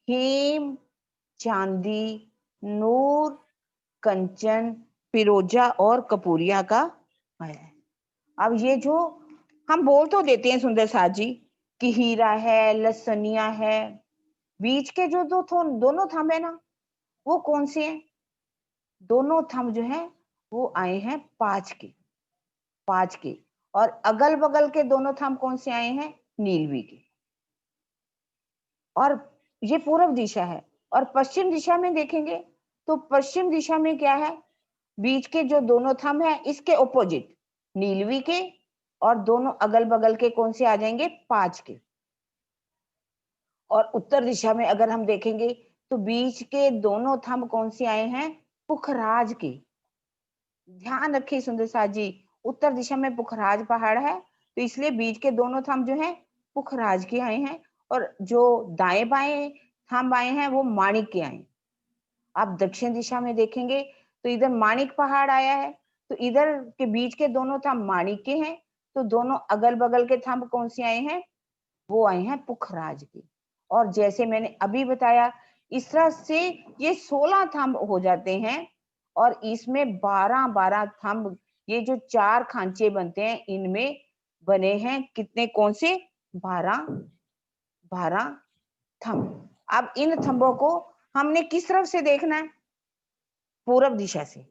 Speaker 2: हेम, चांदी, नूर, कंचन, फिरोजा और कपूरिया का आया है। अब ये जो हम बोल तो देते हैं सुंदर साथ जी कि हीरा है, लसनिया है, बीच के जो दोनों थंब है ना वो कौन से हैं, दोनों थंब जो है वो आए हैं 5 के, 5 के। और अगल बगल के दोनों थंब कौन से आए हैं, नीलवी के। और ये पूर्व दिशा है। और पश्चिम दिशा में देखेंगे तो पश्चिम दिशा में क्या है, बीच के जो दोनों थंब है इसके ऑपोजिट नीलवी के, और दोनों अगल बगल के कौन से आ जाएंगे, 5 के। और उत्तर दिशा में अगर हम देखेंगे तो बीच के दोनों थंब कौन से आए हैं, पुखराज के। ध्यान रखिए सुंदर साथ जी, उत्तर दिशा में पुखराज पहाड़ है तो इसलिए बीच के दोनों थंब जो हैं पुखराज के आए हैं, और जो दाएं बाएं थंब आए हैं वो माणिक के आए हैं। आप दक्षिण दिशा में देखेंगे तो इधर माणिक पहाड़ आया है तो इधर के बीच के दोनों थंब माणिक के हैं, तो दोनों अगल बगल के थंब कौन से आए हैं, वो आए हैं पुखराज के। और जैसे मैंने अभी बताया इस तरह से ये 16 थंब हो जाते हैं, और इसमें 12-12 थंब, ये जो 4 खांचे बनते हैं इनमें बने हैं कितने, कौन से, 12-12 थंब। अब इन थंबों को हमने किस तरफ से देखना है, पूरब दिशा से।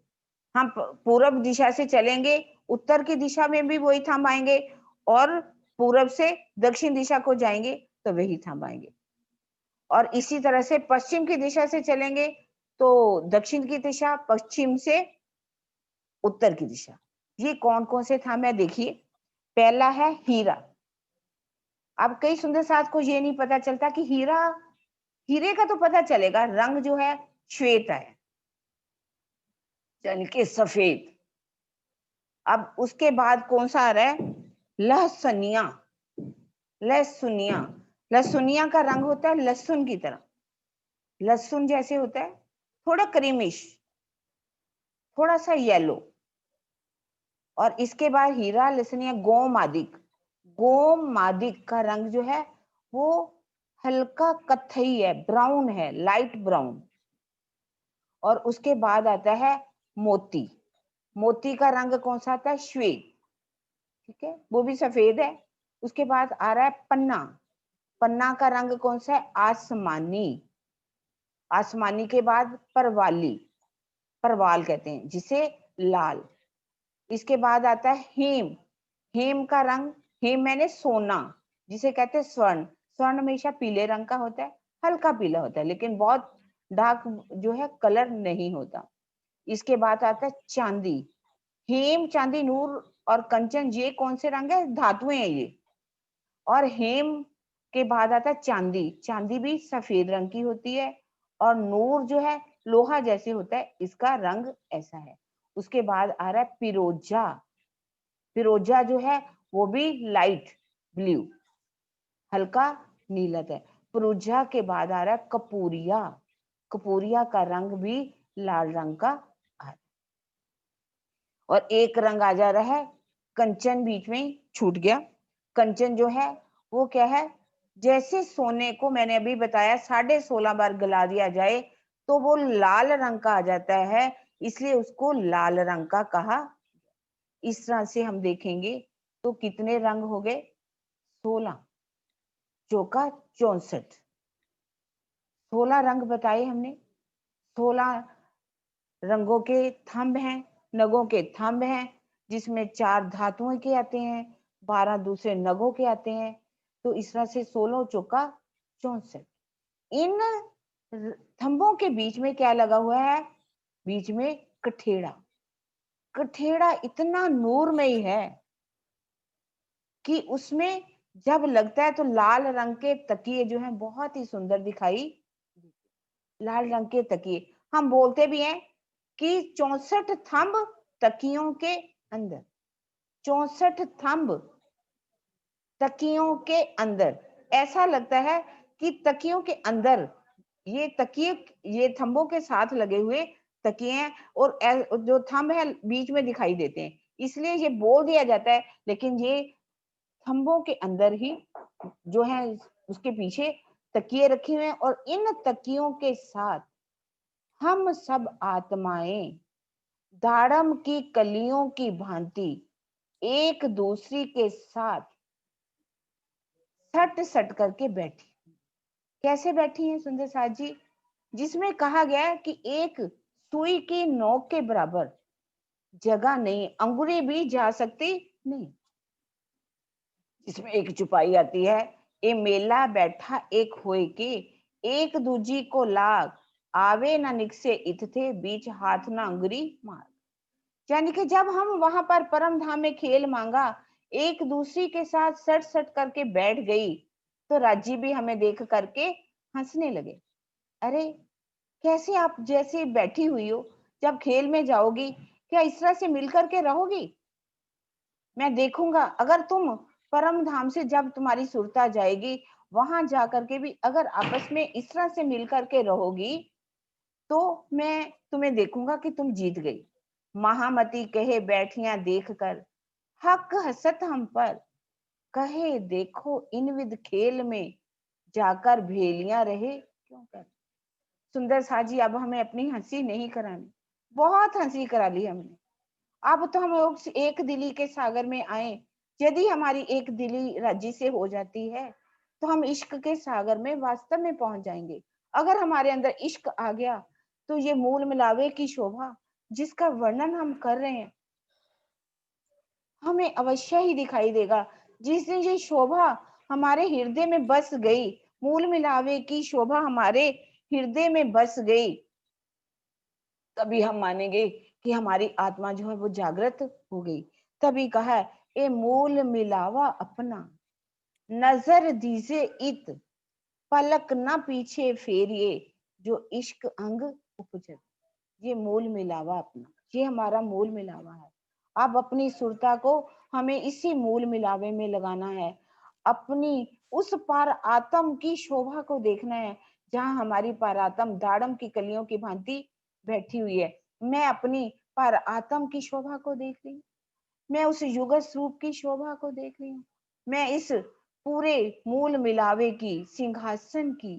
Speaker 2: हम पूरब दिशा से चलेंगे, उत्तर की दिशा में भी वही थंब आएंगे, और पूरब से दक्षिण दिशा को जाएंगे तो वही थंब आएंगे। और इसी तरह से पश्चिम की दिशा से चलेंगे तो दक्षिण की दिशा, पश्चिम से उत्तर की दिशा। ये कौन कौन से थंब है देखिए, पहला है हीरा। अब कई सुंदर साथ को ये नहीं पता चलता कि हीरा, हीरे का तो पता चलेगा, रंग जो है श्वेत है, यानी कि सफेद। अब उसके बाद कौन सा आ रहा है, लहसनिया, लहसुनिया। लहसुनिया का रंग होता है लहसुन की तरह, लहसुन जैसे होता है, थोड़ा क्रीमिश, थोड़ा सा येलो। और इसके बाद हीरा, लहसुनिया, गोमादिक। गोमादिक का रंग जो है वो हल्का कत्थई है, ब्राउन है, लाइट ब्राउन। और उसके बाद आता है मोती। मोती का रंग कौन सा आता है, श्वेत, ठीक है, वो भी सफेद है। उसके बाद आ रहा है पन्ना। पन्ना का रंग कौन सा है, आसमानी। आसमानी के बाद परवाली, परवाल कहते हैं जिसे, लाल। इसके बाद आता है हेम। हेम का रंग, हेम मैंने सोना, जिसे कहते हैं स्वर्ण। स्वर्ण हमेशा पीले रंग का होता है, हल्का पीला होता है लेकिन बहुत डार्क जो है कलर नहीं होता। इसके बाद आता है चांदी। हेम, चांदी, नूर और कंचन, ये कौन से रंग है? धातुएं हैं ये। और हेम के बाद आता है चांदी। चांदी भी सफेद रंग की होती है। और नूर जो है लोहा जैसे होता है, इसका रंग ऐसा है। उसके बाद आ रहा है पिरोजा। पिरोजा जो है वो भी लाइट ब्लू, हल्का नीलत है। पिरोजा के बाद आ रहा है कपूरिया। कपूरिया का रंग भी लाल रंग का आ रहा है। और एक रंग आ जा रहा है कंचन, बीच में छूट गया। कंचन जो है वो क्या है? जैसे सोने को मैंने अभी बताया 16.5 बार गला दिया जाए तो वो लाल रंग का आ जाता है, इसलिए उसको लाल रंग का कहा। इस तरह से हम देखेंगे तो कितने रंग हो गए? 16 चौका 64। 16 रंग बताए हमने। 16 रंगों के थंब हैं, नगों के थंब हैं, जिसमें 4 धातुओं के आते हैं, 12 दूसरे नगों के आते हैं। तो इस तरह से 16 चौका 64। इन थंबों के बीच में क्या लगा हुआ है? बीच में कठेड़ा। कठेड़ा इतना नूरमयी है कि उसमें जब लगता है तो लाल रंग के तकिए जो हैं बहुत ही सुंदर दिखाई देते। लाल रंग के तकिए, हम बोलते भी हैं कि 64 थंब तकियों के अंदर। 64 थंब तकियों के अंदर। ऐसा लगता है कि तकियों के अंदर ये तकिए, ये थंबों के साथ लगे हुए तकिए हैं, और जो थंब है बीच में दिखाई देते हैं, इसलिए ये बोल दिया जाता है। लेकिन ये थंबों के अंदर ही जो है उसके पीछे तकिए रखे हुए हैं। और इन तकियों के साथ हम सब आत्माएं दाड़म की कलियों की भांति एक दूसरी के साथ सट सट करके बैठी। कैसे बैठी हैं सुंदर साथ जी? जिसमें कहा गया है कि एक सुई की नोक के बराबर जगह नहीं, अंगुरी भी जा सकती नहीं। इसमें एक चुपाई आती है, ए मेला बैठा एक होए के, एक दूजी को लाग, आवे ना निकसे इत थे, बीच हाथ ना अंगुरी मार। यानी कि जब हम वहां पर परम धाम में खेल मांगा, एक दूसरी के साथ सट सट करके बैठ गई, तो राजी भी हमें देख करके हंसने लगे। अरे कैसे आप जैसे बैठी हुई हो, जब खेल में जाओगी क्या इस तरह से मिल करके रहोगी? मैं देखूंगा अगर तुम परम धाम से जब तुम्हारी सुरता जाएगी, वहां जाकर के भी अगर आपस में इस तरह से मिल करके रहोगी, तो मैं तुम्हें देखूंगा कि तुम जीत गई। महामती कहे बैठिया देख कर, हक हसत हम पर, कहे देखो इन विद खेल में, जाकर भेलियां रहे क्यों कर। सुंदर साजी, अब हमें अपनी हंसी नहीं करानी, बहुत हंसी करा ली हमने। अब तो हम लोग एक दिली के सागर में आए। यदि हमारी एक दिली राजी से हो जाती है तो हम इश्क के सागर में वास्तव में पहुंच जाएंगे। अगर हमारे अंदर इश्क आ गया तो ये मूल मिलावे की शोभा जिसका वर्णन हम कर रहे हैं हमें अवश्य ही दिखाई देगा। जिस दिन ये शोभा हमारे हृदय में बस गई, मूल मिलावे की शोभा हमारे हृदय में बस गई, तभी हम मानेंगे कि हमारी आत्मा जो है वो जागृत हो गई। तभी कहा है, ए मूल मिलावा अपना, नजर दीजे इत, पलक ना पीछे फेरिए, जो इश्क अंग उपजत। ये मूल मिलावा अपना, ये हमारा मूल मिलावा है। अब अपनी सुरता को हमें इसी मूल मिलावे में लगाना है। अपनी उस पार आत्म की शोभा को देखना है, जहां हमारी पारात्म दाड़म की कलियों की भांति बैठी हुई है। मैं अपनी पर आत्म की शोभा को देख रही हूँ, मैं उस युगत स्वरूप की शोभा को देख रही हूँ, मैं इस पूरे मूल मिलावे की सिंहासन की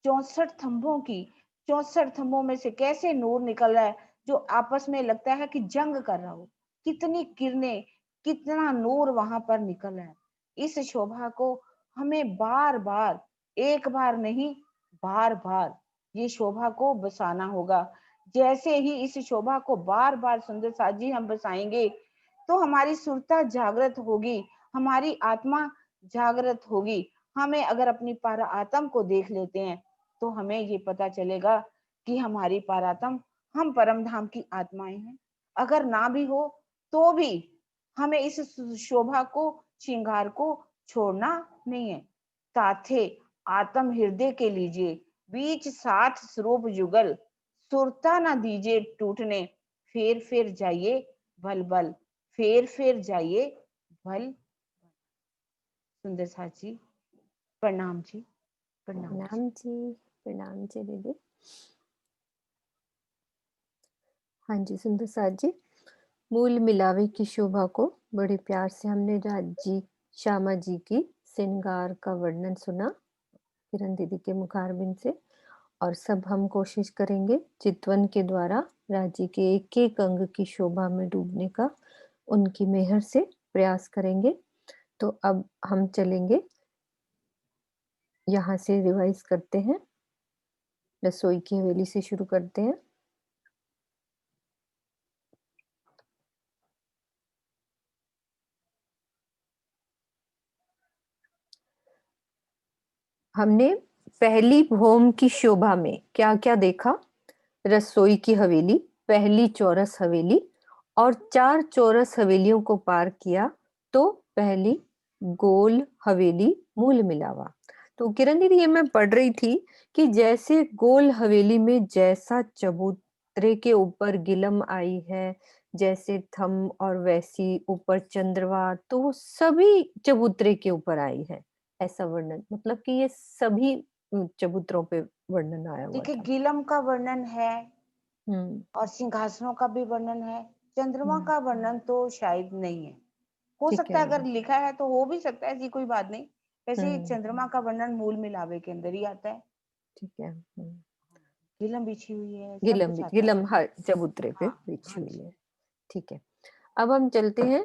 Speaker 2: 64 थंबों की, 64 थंबों में से कैसे नूर निकल रहा है, जो आपस में लगता है कि जंग कर रहा हो। कितनी किरणें, कितना नूर वहां पर निकल रहा है। इस शोभा को हमें बार बार, एक बार नहीं बार बार ये शोभा को बसाना होगा। जैसे ही इस शोभा को बार बार सुंदर साजी हम बसाएंगे तो हमारी सुरता जागृत होगी, हमारी आत्मा जागृत होगी। हमें अगर अपनी पर आत्म को देख लेते हैं तो हमें ये पता चलेगा कि हमारी पारात्म, हम परम धाम की आत्माएं हैं। अगर ना भी हो तो भी हमें इस शोभा को, श्रृंगार को छोड़ना नहीं है। ताथे आत्म हृदय के लीजिए, बीच साथ स्वरूप जुगल, सुरता न दीजिए टूटने, फेर जाइए भल भल, फेर जाइए भल। सुंदर साथ जी, प्रणाम जी, प्रणाम जी।
Speaker 1: प्रणाम जी, प्रणाम जी दीदी। हाँ जी, सुंदर साथ जी, मूल मिलावे की शोभा को बड़े प्यार से हमने राजी श्यामा जी की श्रृंगार का वर्णन सुना किरण दीदी के मुखारबिन से। और सब हम कोशिश करेंगे चितवन के द्वारा राज्य के एक-एक अंग की शोभा में डूबने का उनकी मेहर से प्रयास करेंगे। तो अब हम चलेंगे, यहाँ से रिवाइज़ करते हैं, रसोई की हवेली से शुरू करते हैं। हमने पहली भौम की शोभा में क्या-क्या देखा? रसोई की हवेली, पहली चौरस हवेली और 4 चौरस हवेलियों को पार किया तो पहली गोल हवेली मूल मिलावा। तो किरण दीदी, ये मैं पढ़ रही थी कि जैसे गोल हवेली में जैसा चबूतरे के ऊपर गिलम आई है, जैसे थंब और वैसी ऊपर चंद्रमा, तो वो सभी चबूतरे के ऊपर आई है। ऐसा वर्णन, मतलब कि ये सभी चबूतरों पे वर्णन आया हुआ
Speaker 2: देखिए,
Speaker 1: था।
Speaker 2: गीलम का वर्णन है
Speaker 1: हुँ,
Speaker 2: और सिंहासनों का भी वर्णन है। चंद्रमा
Speaker 1: हुँ,
Speaker 2: का वर्णन तो शायद नहीं है। हो
Speaker 1: ठीक
Speaker 2: सकता
Speaker 1: है
Speaker 2: है, अगर
Speaker 1: दीदी।
Speaker 2: लिखा है तो हो भी सकता है, ऐसी कोई बात नहीं। वैसे
Speaker 1: हुँ,
Speaker 2: चंद्रमा का वर्णन मूल मिलावे के अंदर ही आता है।
Speaker 1: ठीक है। हुँ,
Speaker 2: गीलम बिछी हुई है, सब
Speaker 1: गिलम
Speaker 2: कुछ
Speaker 1: भी
Speaker 2: आता है।
Speaker 1: गिलम हर चबूतरे पे
Speaker 2: हाँ,
Speaker 1: बिछी
Speaker 2: हाँ
Speaker 1: हुई
Speaker 2: जी।
Speaker 1: है, ठीक है। अब हम चलते हैं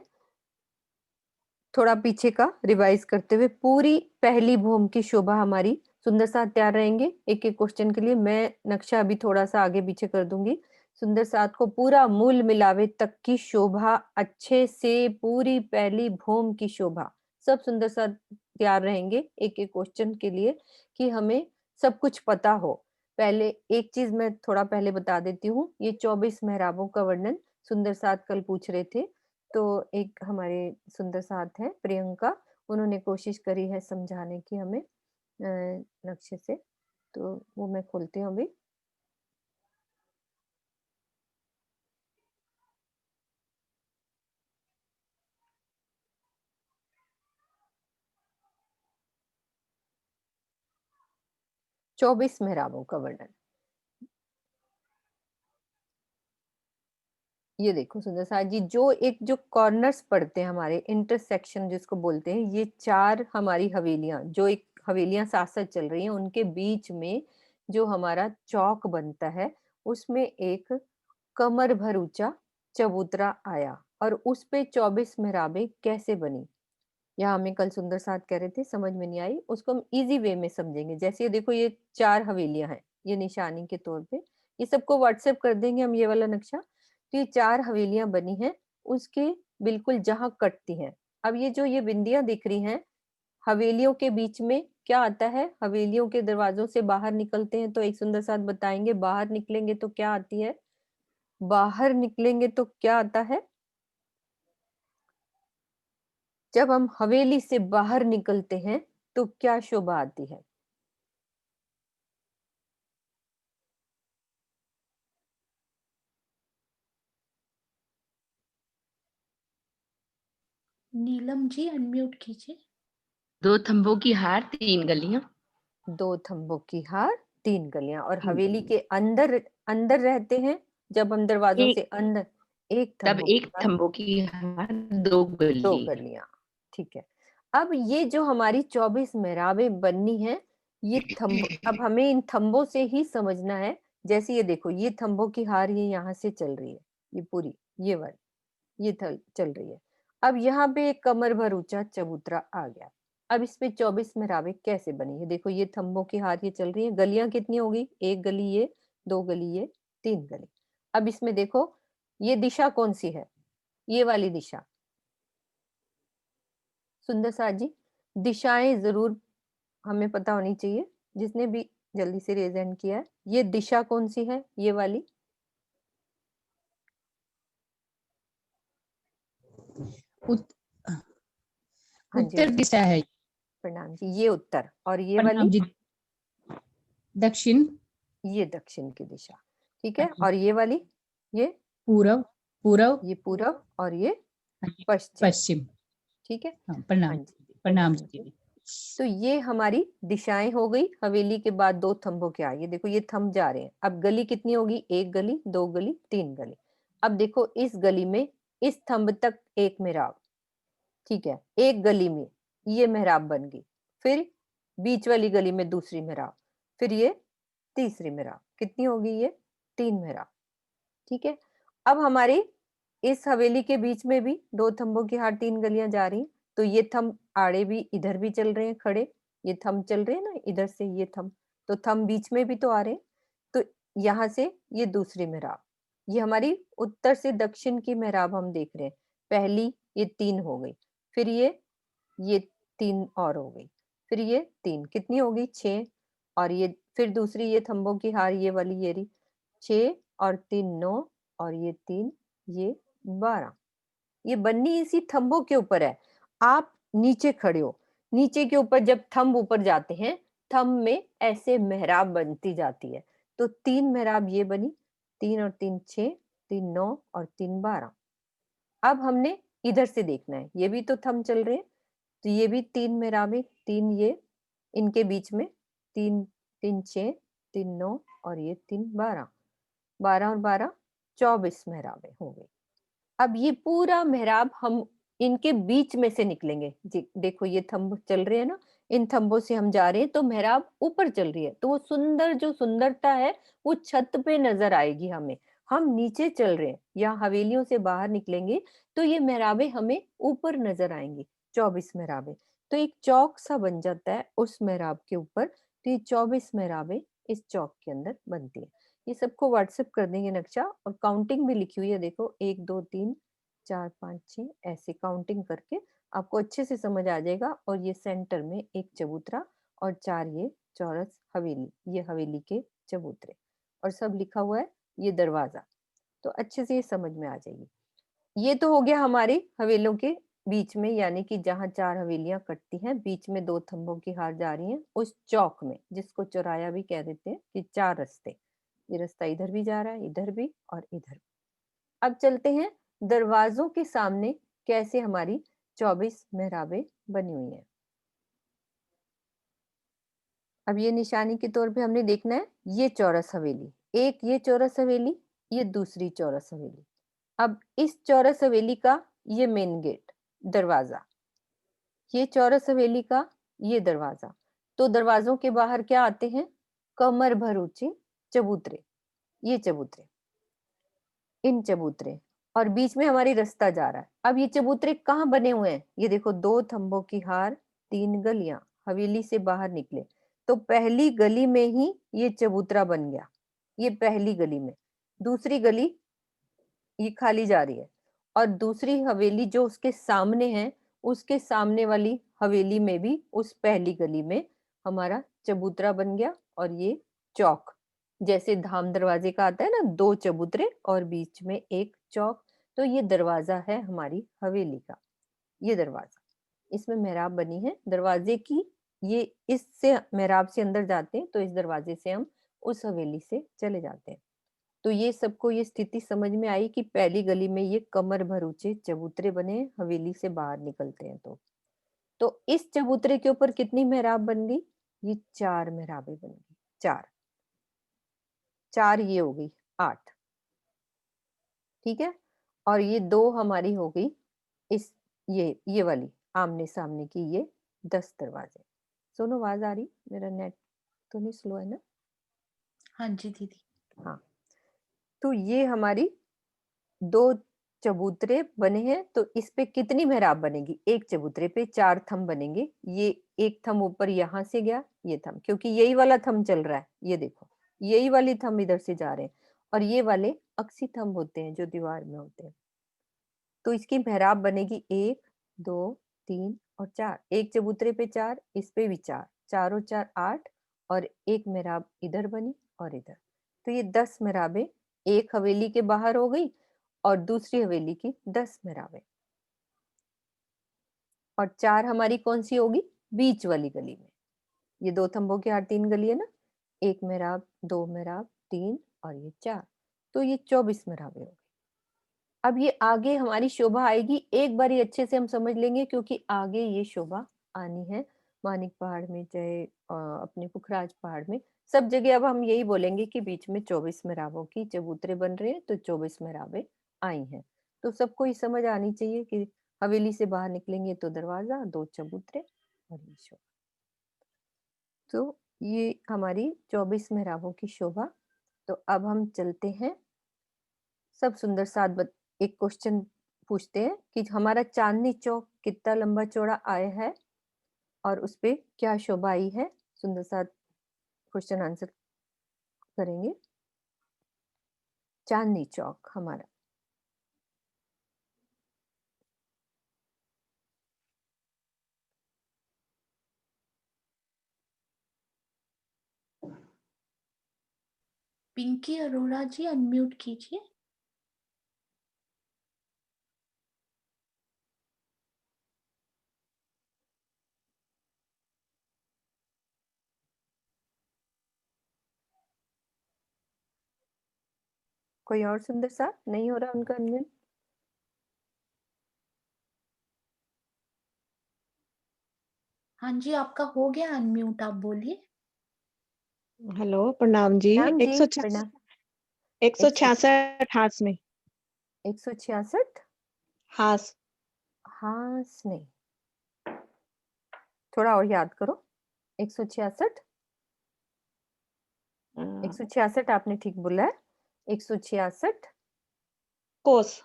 Speaker 1: थोड़ा पीछे का रिवाइज़ करते हुए, पूरी पहली भौम की शोभा हमारी सुंदर साथ तैयार रहेंगे एक-एक क्वेश्चन के लिए। मैं नक्शा अभी थोड़ा-सा आगे-पीछे कर दूँगी। सुंदर साथ को पूरा मूल मिलावे तक की शोभा अच्छे से, पूरी पहली भौम की शोभा, सब सुंदर साथ तैयार रहेंगे एक-एक क्वेश्चन के लिए कि हमें सब कुछ पता हो। पहले एक चीज़ मैं थोड़ा पहले बता देती हूँ, ये 24 मेहराबों का वर्णन सुंदर साथ कल पूछ रहे थे। तो एक हमारे सुंदर साथ हैं प्रियंका, उन्होंने कोशिश करी है समझाने की हमें नक्शे से, तो वो मैं खोलती हूँ अभी। 24 मेहराबों का वर्णन। ये देखो सुंदर साथ जी, जो कॉर्नर्स पड़ते हैं हमारे, इंटरसेक्शन जिसको बोलते हैं, ये 4 हमारी हवेलियाँ, जो एक हवेलियाँ साथ-साथ चल रही हैं, उनके बीच में जो हमारा चौक बनता है, उसमें एक कमर भर ऊँचा चबूतरा आया और उस पे 24 मेहराबें कैसे बनी? यहाँ हमें कल सुंदर साथ कह रहे थे, समझ में नहीं आई, उसको हम ईज़ी वे में समझेंगे। जैसे ये देखो, ये 4 हवेलियाँ हैं, ये निशानी के तौर पे, ये सबको व्हाट्सएप कर देंगे हम ये वाला नक्शा। तो ये 4 हवेलियाँ बनी हैं, उसके बिल्कुल जहाँ कटती हैं। अब ये जो ये बिंदियाँ दिख रही हैं, हवेलियों के बीच में क्या आता है? हवेलियों के दरवाज़ों से बाहर निकलते हैं तो एक सुंदर साथ बताएँगे, बाहर निकलेंगे तो क्या आती है? बाहर निकलेंगे तो क्या आता है? जब हम हवेली से बाहर निकलते हैं, तो क्या शोभा आती है?
Speaker 3: नीलम जी अनम्यूट कीजिए।
Speaker 4: 2 थंबों की हार 3 गलियाँ।
Speaker 1: 2 थंबों की हार, 3 गलियाँ। और
Speaker 4: 3
Speaker 1: हवेली
Speaker 4: गलियाँ।
Speaker 1: के अंदर अंदर रहते हैं, जब हम दरवाज़ों से
Speaker 4: एक
Speaker 1: अंदर, 1
Speaker 4: तब
Speaker 1: थंबों की
Speaker 4: 1
Speaker 1: हार,
Speaker 4: थंबों की हार 2
Speaker 1: 2
Speaker 4: गली।
Speaker 1: गलियाँ, ठीक है। अब ये जो हमारी 24 मेहराबें बननी हैं, ये थंब, अब हमें इन थंबों से ही समझना है। जैसे ये देखो, ये थंबों की हार ये यहाँ से चल रही है, ये पूरी, ये वाली, ये थल चल रही है। अब यहाँ पे एक कमर भर ऊँचा चबूतरा आ गया। अब इसपे 24 मेहराबें कैसे बनी? ये देखो, ये थंबों की हार ये चल रही है, गलियाँ कितनी हो गई? 1 गली ये, 2 गली ये, 3 गली। अब इसमें देखो, ये दिशा कौन-सी है? ये वाली दिशा। सुंदर साथ जी, दिशाएँ ज़रूर हमें पता होनी चाहिए, जिसने भी जल्दी से रेज़ हैंड किया है। ये दिशा कौन-सी है? ये वाली?
Speaker 5: उत,
Speaker 1: हाँ जी
Speaker 5: उत्तर दिशा है।
Speaker 1: प्रणाम जी, ये उत्तर और ये
Speaker 5: प्रणाम
Speaker 1: वाली
Speaker 5: जी। दक्षिण।
Speaker 1: ये दक्षिण की दिशा, ठीक है।
Speaker 5: हाँ जी।
Speaker 1: और ये वाली ये
Speaker 5: पूरब। पूरब।
Speaker 1: ये पूरब और ये
Speaker 5: हाँ जी,
Speaker 1: पश्चिम,
Speaker 5: पश्चिम।
Speaker 1: ठीक है।
Speaker 5: हाँ,
Speaker 1: हाँ
Speaker 5: प्रणाम।
Speaker 1: जी
Speaker 5: प्रणाम
Speaker 1: जी।
Speaker 5: जी।
Speaker 1: तो ये हमारी दिशाएं हो गई। हवेली के बाद दो थंबों के आगे देखो ये थंब जा रहे हैं। अब गली कितनी होगी? एक गली, दो गली, तीन गली। अब देखो इस गली में इस थंब तक एक मेहराब, ठीक है। एक गली में ये मेहराब बन गई, फिर बीच वाली गली में दूसरी मेहराब, फिर ये तीसरी मेहराब। कितनी होगी ये? तीन मेहराब, ठीक है। अब हमारे इस हवेली के बीच में भी दो थंबों की हार तीन गलियां जा रही हैं। तो ये थंब आड़े भी इधर भी चल रहे हैं खड़े, ये थंब चल रहे हैं ना इधर से ये थंब, तो थंब बीच में भी तो आ रहे हैं। तो यहाँ से ये दूसरी मेहराब, ये हमारी उत्तर से दक्षिण की मेहराब हम देख रहे हैं। पहली ये तीन हो गई, फिर ये तीन और हो गई, फिर ये तीन, कितनी होगी? छह। और ये फिर दूसरी ये थंबों की हार ये वाली ये रही, छह और तीन नौ, और ये तीन ये 12। ये बननी इसी थंबों के ऊपर है। आप नीचे खड़े हो, नीचे के ऊपर जब थंब ऊपर जाते हैं, थंब में ऐसे मेहराब बनती जाती है। तो तीन मेहराब ये बनी, तीन और तीन छह, तीन नौ और तीन 12। अब हमने इधर से देखना है, ये भी तो थंब चल रहे हैं, तो ये भी तीन मेहराबें, तीन ये इनके बीच में, तीन तीन छह, तीन नौ और ये तीन 12, 12 और 12 24 मेहराबें हो गई। अब ये पूरा मेहराब हम इनके बीच में से निकलेंगे जी। देखो ये थंब चल रहे हैं ना, इन थंबों से हम जा रहे हैं तो मेहराब ऊपर चल रही है, तो वो सुंदर जो सुंदरता है वो छत पे नजर आएगी हमें। हम नीचे चल रहे हैं या हवेलियों से बाहर निकलेंगे तो ये मेहराबें हमें ऊपर नजर आएंगी, 24 मेहराबें। तो एक चौक सा बन जाता है उस मेहराब के ऊपर, तो ये 24 मेहराबें इस चौक के अंदर बनती है। ये सबको व्हाट्सएप कर देंगे नक्शा, और काउंटिंग भी लिखी हुई है देखो, 1 2 3 4 5 6 ऐसे काउंटिंग करके आपको अच्छे से समझ आ जाएगा। और ये सेंटर में एक चबूतरा और चार ये चौरस हवेली, ये हवेली के चबूतरे, और सब लिखा हुआ है ये दरवाजा। तो अच्छे से ये समझ में आ जाएगी। ये तो हो गया हमारे हवेलियों के बीच में, यानी कि जहाँ चार हवेलियां कटती हैं, बीच में दो थंबों की हार जा रही हैं उस चौक में, जिसको चौराया भी कह देते हैं, कि चार रास्ते, ये रास्ता इधर भी जा रहा है, इधर भी और इधर भी। अब चलते हैं दरवाजों के सामने कैसे हमारी 24 मेहराबें बनी हुई हैं। अब ये निशानी के तौर पे हमने देखना है ये चौरस हवेली, एक ये चौरस हवेली, ये दूसरी चौरस हवेली। अब इस चौरस हवेली का ये मेन गेट दरवाजा, ये चौरस हवेली का ये दरवाजा। तो दरवाजों के बाहर क्या आते हैं? कमर भर ऊंचे चबूतरे, ये चबूतरे, इन चबूतरे, और बीच में हमारी रास्ता जा रहा है। अब ये चबूतरे कहाँ बने हुए हैं? ये देखो, दो थंबों की हार तीन गलियां, हवेली से बाहर निकले तो पहली गली में ही ये चबूतरा बन गया, ये पहली गली में। दूसरी गली ये खाली जा रही है, और दूसरी हवेली जो उसके सामने है, उसके सामने वाली हवेली में भी उस पहली गली में हमारा चबूतरा बन गया। और ये चौक, जैसे धाम दरवाजे का आता है ना, दो चबूतरे और बीच में एक चौक, तो ये दरवाजा है हमारी हवेली का, ये दरवाजा, इसमें मेहराब बनी है दरवाजे की। ये इससे मेहराब से अंदर जाते हैं तो इस दरवाजे से हम उस हवेली से चले जाते हैं। तो ये सबको ये स्थिति समझ में आई कि पहली गली में ये कमर भर ऊंचे चबूतरे बने हवेली से बाहर निकलते हैं। तो इस चबूतरे के ऊपर कितनी मेहराब बन गई? ये चार मेहराबें बन गई, चार, चार ये हो गई 8, ठीक है। और ये दो हमारी हो गई इस ये वाली आमने सामने की, ये 10 दरवाजे। सुनो, आवाज आ रही? मेरा नेट तो नहीं स्लो है ना?
Speaker 3: हाँ जी दीदी।
Speaker 1: हाँ, तो ये हमारी दो चबूतरे बने हैं, तो इस पे कितनी मेहराब बनेगी? एक चबूतरे पे चार थंब बनेंगे। ये एक थंब ऊपर यहां से गया, ये थंब, क्योंकि यही वाला थंब चल रहा है, ये देखो यही वाली थंब इधर से जा रहे हैं, और ये वाले अक्सी थंब होते हैं जो दीवार में होते हैं। तो इसकी मेहराब बनेगी 1 2 3 और 4, एक चबूतरे पे चार, इस पे भी चार, चार और चार 8, और एक मेहराब इधर बनी और इधर। तो ये 10 मेहराबें एक हवेली के बाहर हो गई, और दूसरी हवेली की 10 मेहराबें। और 4 हमारी कौन सी होगी? बीच वाली गली में। ये 2 थंबों की हार 3 गली है ना, 1 मेहराब, 2 मेहराब, 3 और ये 4, तो ये 24 मेहराबें हो गई। अब ये आगे हमारी शोभा आएगी, एक बारी अच्छे से हम समझ लेंगे क्योंकि आगे ये शोभा आनी है। मानिक पहाड़ में चाहे अपने पुखराज पहाड़ में, सब जगह अब हम यही बोलेंगे कि बीच में 24 मेहराबों की चबूतरे बन रहे हैं, तो 24 मेहराबें आई हैं। तो सबको ये समझ आनी चाहिए कि हवेली से बाहर निकलेंगे तो दरवाजा, 2 चबूतरे और ये शोभा। तो ये हमारी 24 मेहराबों की शोभा। तो अब हम चलते हैं, सब सुंदर साथ एक क्वेश्चन पूछते हैं कि हमारा चांदनी चौक कितना लंबा चौड़ा आया है और उस पे क्या शोभा आई है। सुंदर साथ क्वेश्चन आंसर करेंगे। चांदनी चौक हमारा
Speaker 3: पिंकी अरोड़ा जी अनम्यूट कीजिए।
Speaker 1: कोई और सुंदर साथ नहीं हो रहा उनका अनम्यूट?
Speaker 3: हाँ जी, आपका हो गया अनम्यूट, आप बोलिए।
Speaker 6: हेलो, प्रणाम जी।
Speaker 1: प्रणाम जी,
Speaker 6: 166
Speaker 1: प्रणाम।
Speaker 6: 166 हास में
Speaker 1: 166
Speaker 6: हास
Speaker 1: हास नहीं, थोड़ा और याद करो। 166 166 आपने ठीक बोला है। 166
Speaker 6: कोस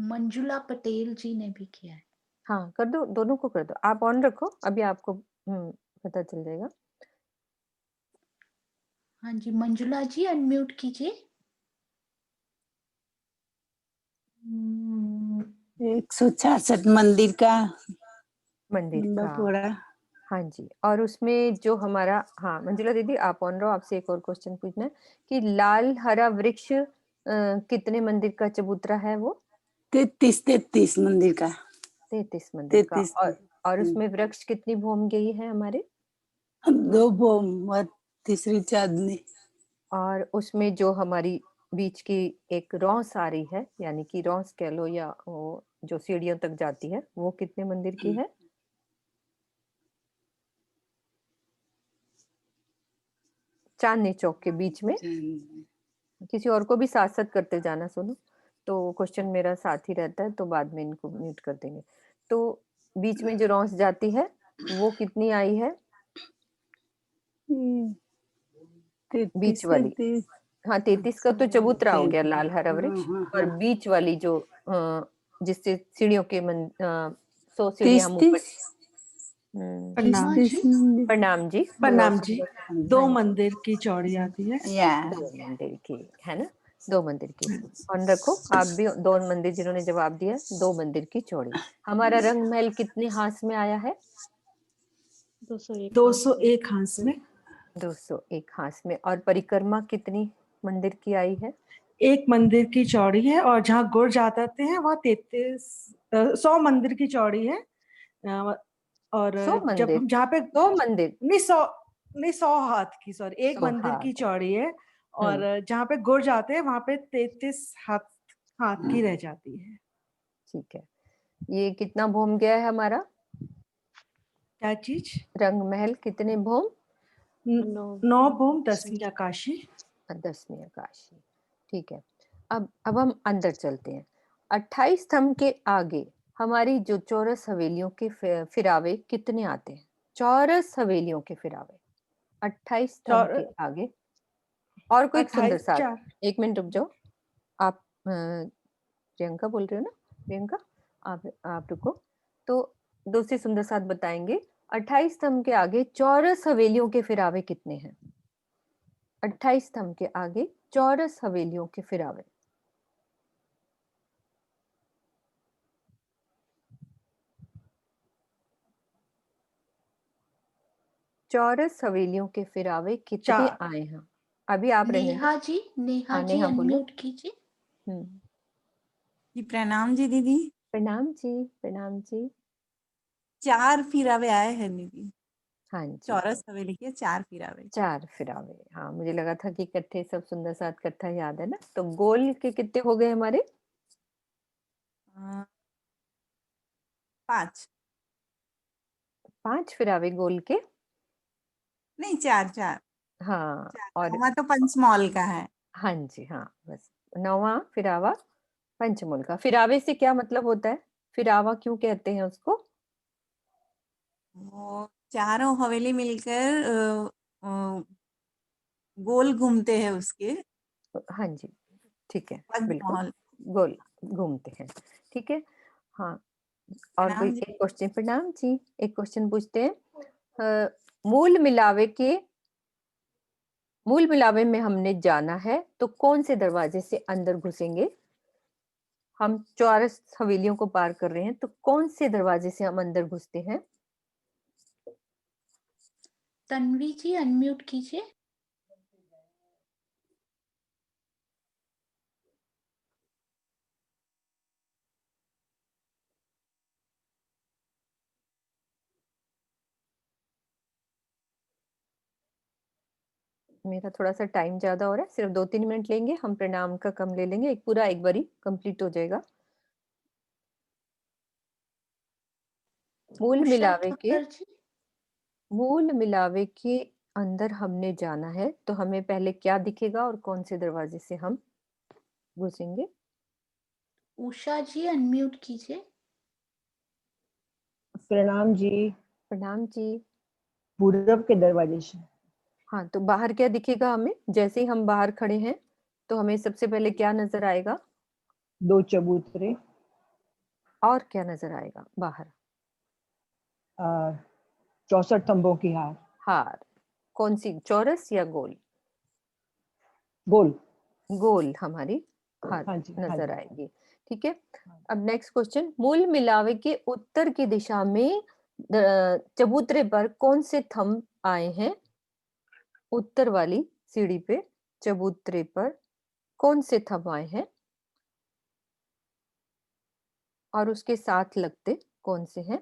Speaker 3: मंजुला पटेल जी ने भी किया है।
Speaker 1: हाँ कर दो, दोनों को कर दो। आप ऑन रखो, अभी आपको पता चल जाएगा।
Speaker 3: हाँ जी, मंजुला जी अनम्यूट कीजिए।
Speaker 7: 166 मंदिर का
Speaker 1: मंदिर
Speaker 7: लंबा
Speaker 1: का,
Speaker 7: चौड़ा।
Speaker 1: हाँ जी। और उसमें जो हमारा, हाँ मंजुला दीदी आप ऑन रहो, आपसे एक और क्वेश्चन पूछना है कि लाल हरा वृक्ष कितने मंदिर का चबूतरा है? वो
Speaker 7: 33 मंदिर का।
Speaker 1: 33 मंदिर का।
Speaker 7: 33
Speaker 1: और उसमें वृक्ष कितनी भूमि गई है हमारे?
Speaker 7: 2 बोम और तीसरी चांदनी।
Speaker 1: और उसमें जो हमारी बीच की एक रौस आ रही है, यानी कि रौस कह लो या वो जो सीढ़ियों तक जाती है, वो कितने मंदिर की है? चांदनी चौक के बीच में। किसी और को भी साथ साथ करते जाना सुनो, तो क्वेश्चन मेरा साथ ही रहता है, तो बाद में इनको म्यूट कर देंगे। तो बीच में जो रौस जाती है वो कितनी आई है? बीच
Speaker 7: 33
Speaker 1: वाली,
Speaker 7: 33।
Speaker 1: हाँ 33 का तो चबूतरा हो गया लाल हरा वृक्ष, और
Speaker 7: हाँ।
Speaker 1: बीच वाली जो जिससे सीढ़ियों के 100 सीढ़ियां हम ऊपर।
Speaker 7: 33
Speaker 3: नेहा
Speaker 7: 33
Speaker 3: जी
Speaker 7: मंदिर।
Speaker 1: प्रणाम जी, कोई और
Speaker 8: प्रणाम जी।
Speaker 1: सुंदर?
Speaker 8: 2
Speaker 1: हाँ जी,
Speaker 8: मंदिर की चौड़ी आती है।
Speaker 7: या
Speaker 1: 2 मंदिर की है ना, 2 मंदिर की। ऑन रखो, आप भी 2 मंदिर जिन्होंने जवाब दिया, 2 मंदिर की चौड़ी। हमारा रंग महल कितने हाथ में आया है?
Speaker 8: 201 हास में।
Speaker 1: 201 हाथ में। और परिक्रमा कितनी मंदिर की आई है?
Speaker 8: 1 मंदिर की चौड़ी है और जहाँ गुड़ जाते हैं वहाँ 100 मंदिर की चौड़ी है। और
Speaker 1: 100
Speaker 8: जब
Speaker 1: मंदिर,
Speaker 8: हम जहाँ पे
Speaker 1: 100 मंदिर,
Speaker 8: नहीं 100 हाथ की, सॉरी 1
Speaker 1: 100
Speaker 8: मंदिर की
Speaker 1: हाथ।
Speaker 8: चौड़ी है। और जहाँ पे गुड़ जाते हैं वहाँ पे 33 हाथ की रह जाती है।
Speaker 1: ठीक है, ये कितना भूम गया है हमारा
Speaker 8: क्या चीज?
Speaker 1: रंग महल? कितने भूम?
Speaker 8: 9 भूम 10वीं आकाशी।
Speaker 1: 10वीं आकाशी। ठीक है, अब हम अंदर चलते हैं। 28 स्तंभ के आगे हमारी जो चौरस हवेलियों के फिरावे कितने आते हैं? चौरस हवेलियों के फिरावे 28 स्तंभ के आगे। और कोई सुंदर
Speaker 8: 28
Speaker 1: साथ,
Speaker 8: 4
Speaker 1: एक मिनट रुक जाओ। आप प्रियंका बोल रहे हो ना? प्रियंका, आप रुको। तो दूसरी सुंदर साथ बताएंगे। 28 स्तंभ के आगे चौरस हवेलियों के फिरावे कितने हैं? 28 स्तंभ के आगे चौरस हवेलियों के फिरावे। चौरस हवेलियों के फिरावे कितने
Speaker 8: 4
Speaker 1: आए हैं? अभी आप रहने दो।
Speaker 3: नेहा जी
Speaker 1: हाँ नेहा बोलो।
Speaker 3: अनम्यूट कीजिए।
Speaker 1: हम्म,
Speaker 7: जी प्रणाम जी दीदी।
Speaker 1: प्रणाम जी, प्रणाम जी।
Speaker 9: 4 फिरावे आए हैं निधि।
Speaker 1: हाँ जी,
Speaker 9: चौरस हवेली के 4 फिरावे।
Speaker 1: 4 फिरावे। हाँ, मुझे लगा था कि इकट्ठे सब सुंदर साथ इकट्ठा याद है ना? तो गोल के कितने हो गए हमारे?
Speaker 9: 5
Speaker 1: 5 फिरावे गोल के?
Speaker 9: नहीं 4
Speaker 1: हाँ,
Speaker 9: 4
Speaker 1: और
Speaker 9: 9वां तो पंचमौल का है।
Speaker 1: हाँ जी, हाँ, बस 9वां फिरावा पंचमूल का। फिरावे से क्या मतलब होता है? फिरावा क्यों कहते हैं उसको?
Speaker 9: वो चारों हवेली मिलकर गोल घूमते हैं उसके
Speaker 1: हाँ जी, ठीक है, बिल्कुल,
Speaker 9: पंचमहल।
Speaker 1: गोल घूमते हैं, ठीक है? हाँ, और कोई
Speaker 9: प्रणाम जी।
Speaker 1: एक क्वेश्चन प्रणाम जी, एक क्वेश्चन पूछते हैं। अ, मूल मिलावे के मूल मिलावे में हमने जाना है, तो कौन से दरवाजे से अंदर घुसेंगे? हम चौरस हवेलियों को पार कर रहे हैं, तो कौन से दरवाजे से हम अंदर घुसते हैं?
Speaker 3: तन्वी जी अनम्यूट कीजिए।
Speaker 1: मेरा थोड़ा-सा टाइम ज़्यादा हो रहा है, सिर्फ 2-3 मिनट लेंगे, हम प्रणाम का कम ले लेंगे, एक पूरा एक बारी कंप्लीट हो जाएगा। मूल
Speaker 3: उषा
Speaker 1: मिलावे के
Speaker 3: ठक्कर जी।
Speaker 1: मूल मिलावे के अंदर हमने जाना है, तो हमें पहले क्या दिखेगा और कौन से दरवाजे से हम घुसेंगे?
Speaker 3: उषा जी अनम्यूट कीजिए।
Speaker 2: प्रणाम जी।
Speaker 1: प्रणाम जी।
Speaker 2: पूरब के दरवाजे से।
Speaker 1: हाँ, तो बाहर क्या दिखेगा हमें? जैसे ही हम बाहर खड़े हैं, तो हमें सबसे पहले क्या नज़र आएगा?
Speaker 2: 2 चबूतरे,
Speaker 1: और क्या नज़र आएगा बाहर?
Speaker 2: 64 तंबों की हार।
Speaker 1: हार। कौन-सी चौरस या गोल?
Speaker 2: गोल।
Speaker 1: गोल हमारी हार
Speaker 2: हाँ जी, हाँ
Speaker 1: नज़र
Speaker 2: जी।
Speaker 1: आएगी, ठीक है?
Speaker 2: हाँ।
Speaker 1: अब नेक्स्ट क्वेश्चन, मूल मिलावे के उत्तर की दिशा में चबूतरे पर कौन से थंब आए हैं? उत्तर वाली सीढ़ी पे चबूतरे पर कौन से थंब आए हैं? और उसके साथ लगते कौन से हैं?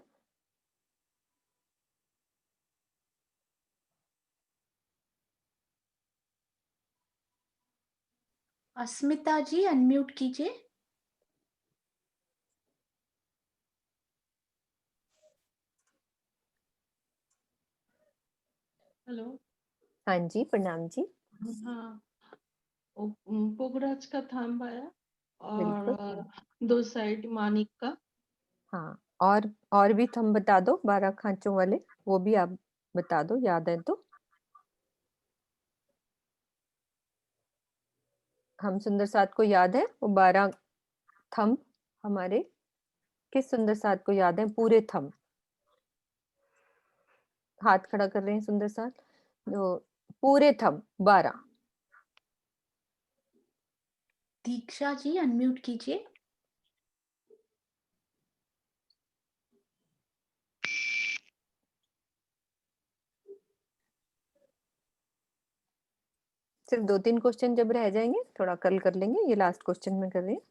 Speaker 3: अस्मिता जी अनम्यूट कीजिए।
Speaker 10: हेलो।
Speaker 1: हाँ जी, प्रणाम जी।
Speaker 10: हाँ, पोगराज का थांब आया
Speaker 1: बिल्कुल।
Speaker 10: और 2 साइड मानिक का।
Speaker 1: हाँ, और भी थंब बता दो 12 खांचों वाले, वो भी आप बता दो, याद है तो। हम सुंदर साथ को याद है वो 12 थंब हमारे? किस सुंदर साथ को याद है पूरे थंब? हाथ खड़ा कर रहे हैं सुंदर साथ। तो पूरे थंब 12।
Speaker 3: दीक्षा जी अनम्यूट कीजिए।
Speaker 1: सिर्फ 2-3 क्वेश्चन जब रह जाएंगे, थोड़ा कल कर लेंगे, ये लास्ट क्वेश्चन में कर रहे हैं,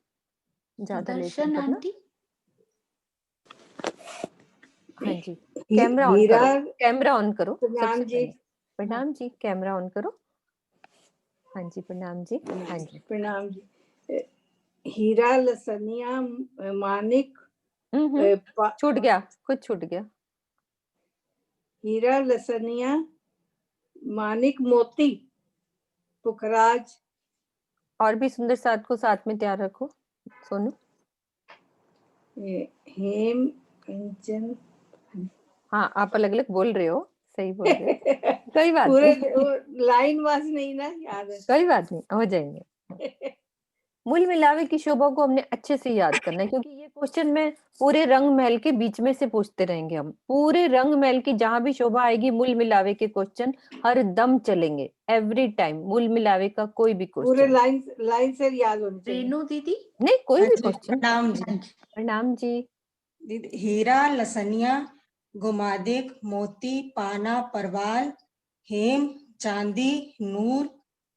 Speaker 1: ज्यादा लेट नहीं
Speaker 3: सुदर्शन
Speaker 1: करना।
Speaker 3: आंटी।
Speaker 1: हाँ जी, कैमरा ऑन
Speaker 2: हीरा।
Speaker 1: करो, कैमरा ऑन करो
Speaker 2: प्रणाम
Speaker 1: सबसे
Speaker 2: जी।
Speaker 1: पहले। प्रणाम जी, कैमरा ऑन करो। हाँ जी, प्रणाम जी। हाँ जी।
Speaker 7: प्रणाम जी। हीरा लसनिया मानिक
Speaker 1: छूट गया, कुछ छूट गया।
Speaker 7: हीरा लसनिया मानिक मोती पुखराज।
Speaker 1: और भी सुंदर साथ को साथ में तैयार रखो सोनू।
Speaker 7: हेम कंचन।
Speaker 1: हाँ, आप अलग अलग बोल रहे हो, सही बोल रहे हो, कोई बात
Speaker 7: पूरे
Speaker 1: नहीं।
Speaker 7: लाइन वाज नहीं ना याद है।
Speaker 1: कोई बात नहीं, हो जाएंगे। मूल मिलावे की शोभा को हमने अच्छे से याद करना है, क्योंकि ये क्वेश्चन में पूरे रंग महल के बीच में से पूछते रहेंगे हम। पूरे रंग महल की जहां भी शोभा आएगी, मूल मिलावे के क्वेश्चन हर दम चलेंगे, एवरी टाइम। मूल मिलावे का कोई भी
Speaker 7: पूरे
Speaker 1: क्वेश्चन,
Speaker 7: लाइन से याद होनी चाहिए।
Speaker 3: रेनू दीदी।
Speaker 1: नहीं कोई भी
Speaker 5: अच्छा,
Speaker 1: क्वेश्चन।
Speaker 5: प्रणाम जी।
Speaker 1: प्रणाम जी।
Speaker 5: दीदी, हीरा लसनिया गुमादिक मोती पाना परवाल हेम चांदी नूर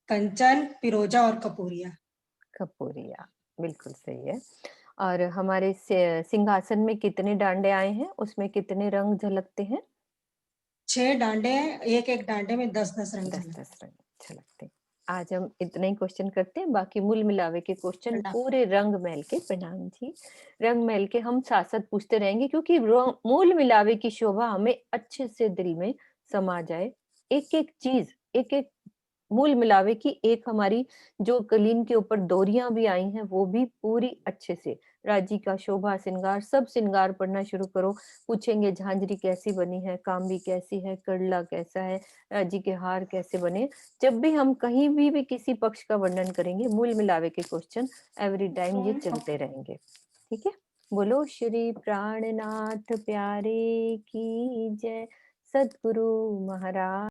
Speaker 5: कंचन पिरोजा और कपूरिया।
Speaker 1: कपूरिया, बिल्कुल सही है। और हमारे सिंहासन में कितने डांडे आए हैं, उसमें कितने रंग झलकते हैं?
Speaker 5: 6 डांडे हैं, एक एक डांडे में 10-10 रंग
Speaker 1: 10
Speaker 5: झलकते
Speaker 1: 10 रंग झलकते हैं। आज हम इतने ही क्वेश्चन करते हैं, बाकी मूल मिलावे के क्वेश्चन
Speaker 5: प्रणाम।
Speaker 1: पूरे रंग महल के, प्रणाम जी, रंग महल के हम साथ साथ पूछते रहेंगे, क्योंकि मूल मिलावे की शोभा हमें अच्छे से दिल में समा जाए। एक एक चीज, एक एक मूल मिलावे की, एक हमारी जो कलीन के ऊपर डोरियां भी आई हैं, वो भी पूरी अच्छे से, राजी का शोभा श्रृंगार, सब श्रृंगार पढ़ना शुरू करो। पूछेंगे झांझरी कैसी बनी है, कामली कैसी है, कड़ला कैसा है, राजी के हार कैसे बने। जब भी हम कहीं भी किसी पक्ष का वर्णन करेंगे, मूल मिलावे के क्वेश्चन एवरी टाइम ये चलते रहेंगे। ठीक है, बोलो श्री प्राणनाथ प्यारे की जय, सतगुरु महाराज।